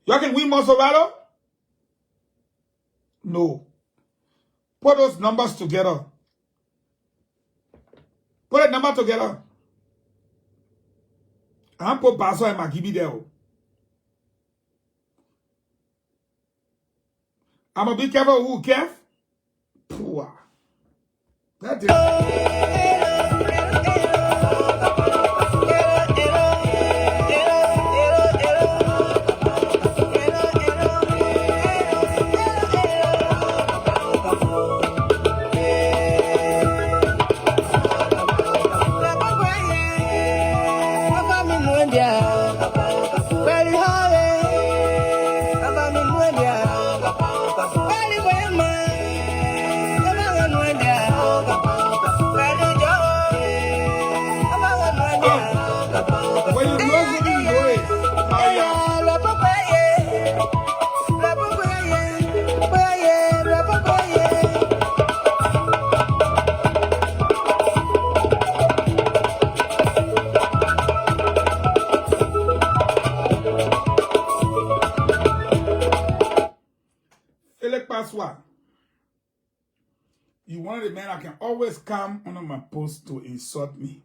Speaker 1: Y'all can win Monserrato? No. Put those numbers together. Put a number together. I'm put Basso and McGill there. I'm gonna be careful who cares. Poor. That is. You one of the men I can always come on my post to insult me.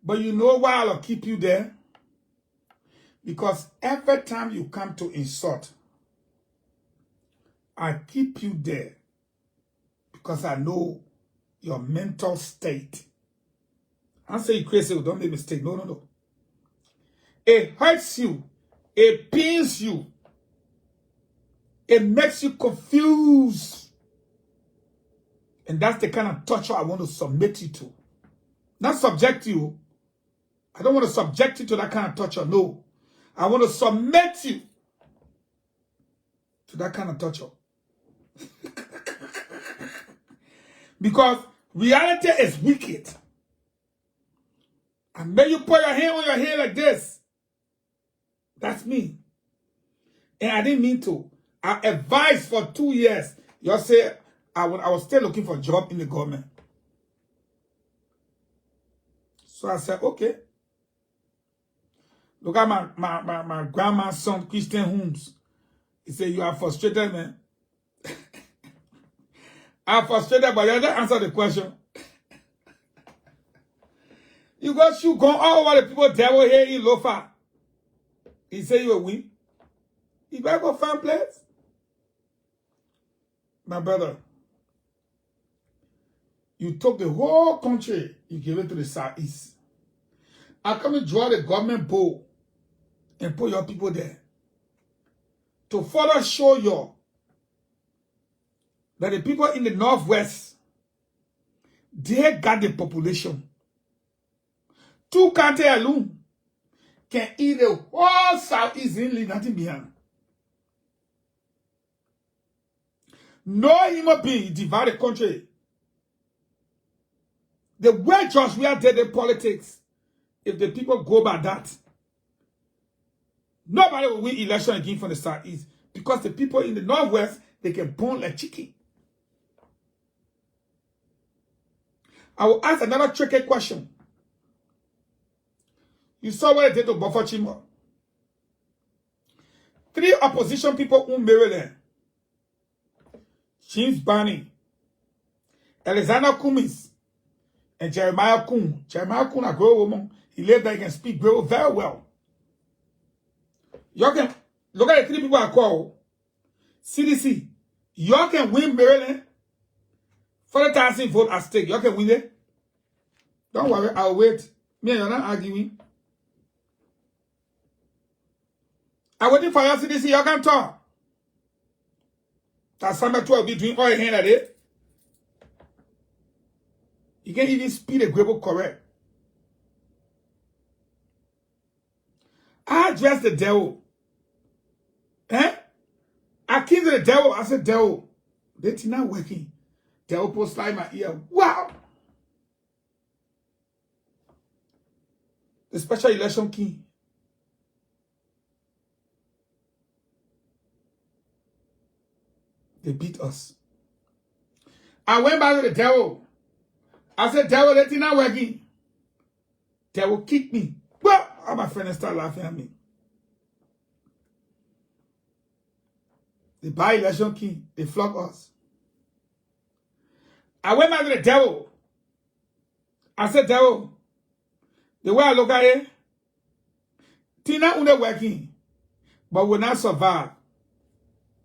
Speaker 1: But you know why I'll keep you there? Because every time you come to insult, I keep you there. Because I know your mental state. I'm saying crazy, don't make a mistake. No, no, no. It hurts you. It pains you. It makes you confused. And that's the kind of torture I want to submit you to. Not subject you. I don't want to subject you to that kind of torture. No. I want to submit you to that kind of torture. Because reality is wicked. And when you put your hand on your head like this, that's me. And I didn't mean to. I advised for 2 years. Y'all say I was still looking for a job in the government. So I said, okay. Look at my grandma's son, Christian Holmes. He said, you are frustrated, man. I'm frustrated, but you just answer the question. You got you going all over the people devil here in Lofa. He said you will win. You better go find place. My brother, you took the whole country, you gave it to the Southeast. I come and draw the government bowl and put your people there to further show you that the people in the Northwest, they got the population. 2 counties alone can eat the whole Southeast and leave nothing behind. No human being divide the country. The way George we are did the politics, if the people go by that, nobody will win election again from the Southeast because the people in the Northwest, they can burn like chicken. I will ask another tricky question. You saw what I did to Buffer Chimo. 3 opposition people in Maryland. James Barney, Alexander Cummings, And Jeremiah Kuhn a grow woman. He lived there, he can speak grow very well. Y'all can look at the 3 people I call CDC. Y'all can win Maryland. 40,000 votes at stake. Y'all can win it. Don't worry, I'll wait. Me and you're not arguing. I'm waiting for your CDC. Y'all can talk. That's Samuel 12 be doing all your hand at it. You can't even speak the Grable correct. I addressed the devil. Eh? I came to the devil. I said, devil, they're not working. Devil post slide my ear. Wow. The special election king. They beat us. I went back to the devil. I said, devil, they're not working. Devil kicked me. Well, all my friends start laughing at me. The by-election king, they flock us. I went back to the devil. I said, devil, the way I look at it, Tina only working, but will not survive.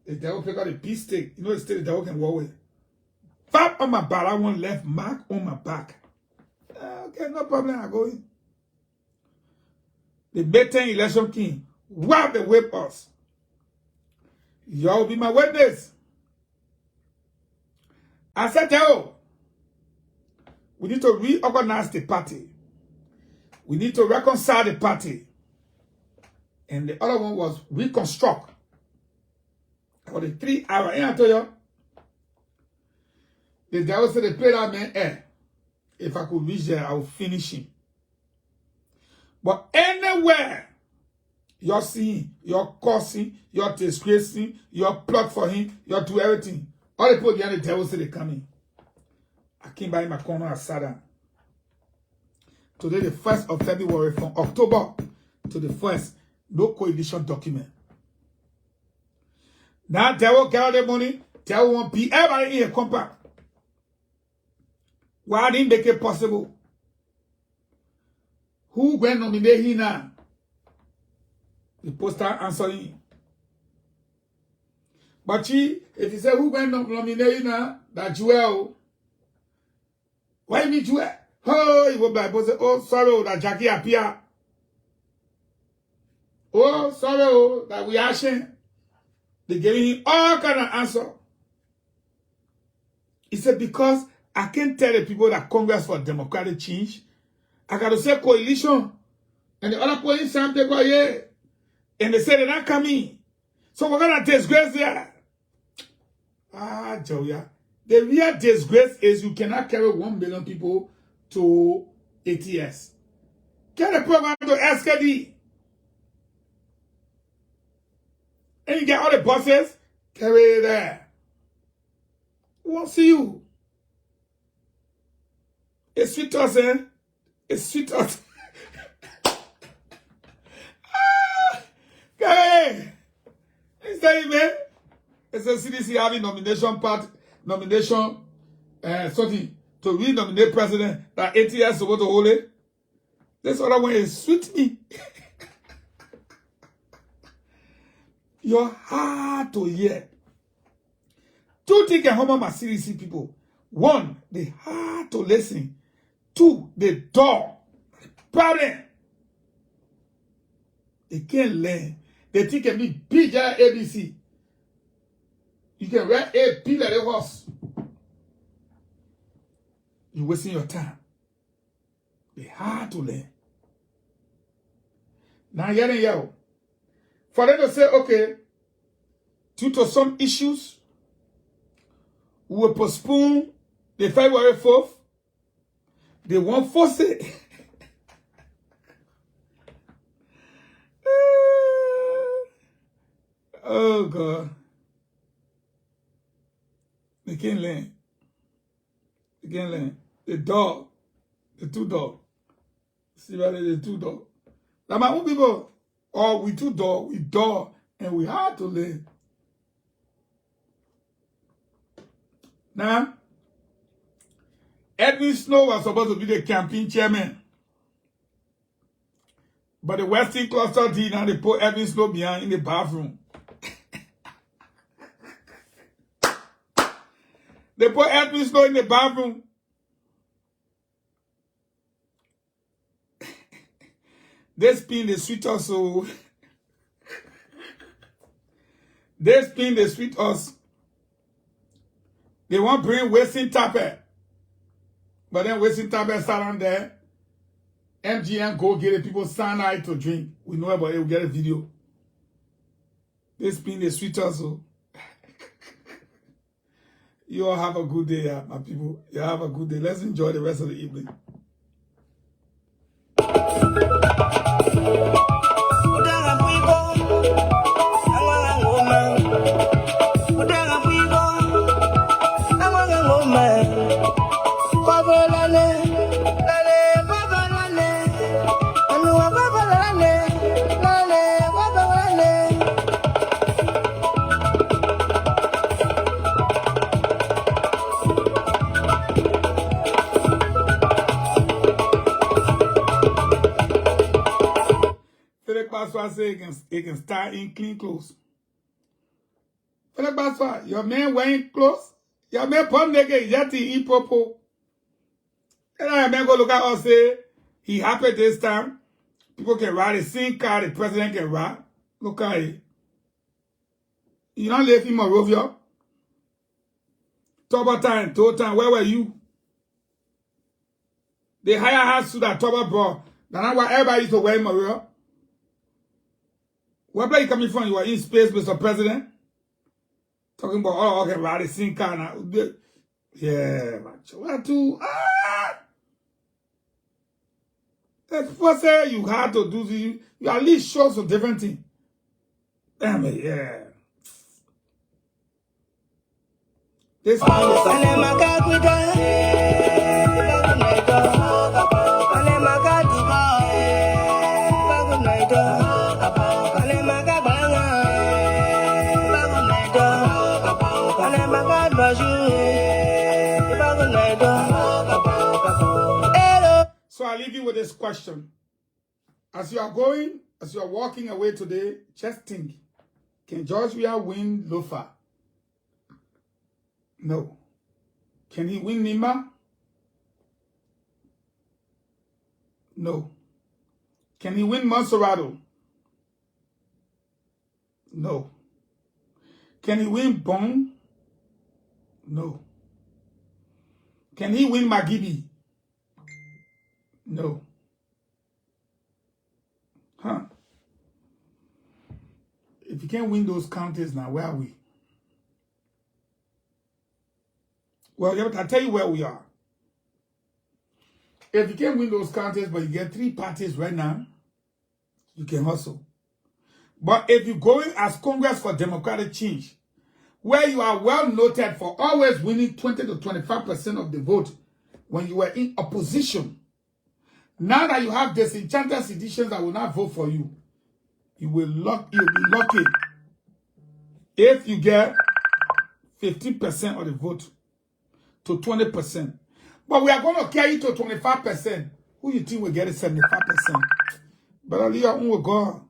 Speaker 1: The devil pick out a beef stick. You know the stick the devil can walk with. Fap on my back. I want left mark on my back. Okay, no problem. I go in. The better election king. Wow, they whip us. Y'all be my witness. I said, yo, we need to reorganize the party. We need to reconcile the party. And the other one was reconstruct. For the 3 hours, and I told you, the devil said they play that man, if I could reach there, I would finish him. But anywhere you're seeing, you're cursing, you're disgracing, you're plot for him, you're do everything. All the people behind the devil say they coming. I came by in my corner, I sat down. Today, the 1st of February, from October to the 1st, no coalition document. Now, devil get all the money, devil won't be everybody in a compact. Why didn't make it possible? Who going to nominate him now? The poster answering. But if you say who going to nominate him now, that Joel. Why you mean Joel? Oh, he will be like, oh, sorry, that Jackie appear. Oh, sorry, that we asking. They gave him all kind of answer. He said, because I can't tell the people that Congress for democratic change. I got to say coalition. And the other coalition, they go, yeah. And they say they're not coming. So we're going to disgrace there. Ah, Joey. The real disgrace is you cannot carry 1 million people to ATS. Get the program to SKD. And you get all the buses, carry it there. We won't see you. It's sweet us, eh? It's sweet us. Carry. It's that man. It's a CDC having something to re-nominate president that ATS supposed to hold it. This other one is sweet me. You're hard to hear. 2 things can harm my CDC people. 1, they hard to listen. 2, they dull. Problem. They can't learn. They think it can be big ABC. You can write A, B like a horse. You're wasting your time. They hard to learn. Now, yell. For them to say, okay, due to some issues, we will postpone the February 4th. They won't force it. Oh, God. They can't learn. They can't learn. The 2 dogs. See what the 2 dogs. Now, my own people, we 2 dogs, we dog, and we hard to learn. Now, Edwin Snow was supposed to be the campaign chairman. But the Western cluster did, and they put Edwin Snow behind in the bathroom. They put Edwin Snow in the bathroom. They spin the sweet us, so they spin the sweet us. They want to bring Wasting Tapper. But then Wasting Tapper sat on there. MGM go get the people cyanide to drink. We know about it, we'll get a video. They spin the sweet us, so you all have a good day, my people. You have a good day. Let's enjoy the rest of the evening. I say he can start in clean clothes. Your man wearing clothes? Your man pump nigga yeti eat popo. And I man go look at us say he happy this time. People can ride the same car the president can ride. Look at it. You don't live in Morovia. Toba time, where were you? They hire us to that Toba bro. That's why everybody used to wear Morovia. Where are you coming from? You are in space, Mr. President? Talking about, oh, okay, ride the same car now. Yeah, macho. Where to? That's what say you had to do. You at least show some different thing. Damn it, yeah. This So I leave you with this question. As you are walking away today, just think, can George WEAH win Lofa? No. Can he win Nima? No. Can he win Monserrato? No. Can he win Bong? No. Can he win Magibi? No. Huh. If you can't win those counties now, where are we? Well, I'll tell you where we are. If you can't win those counties, but you get 3 parties right now, you can hustle. But if you're going as Congress for Democratic Change, where you are well noted for always winning 20 to 25% of the vote when you were in opposition, now that you have disenchanted seditions that will not vote for you, you'll be lucky if you get 15% of the vote to 20%. But we are going to carry you to 25%. Who you think will get it 75%? But I'll leave your own with God.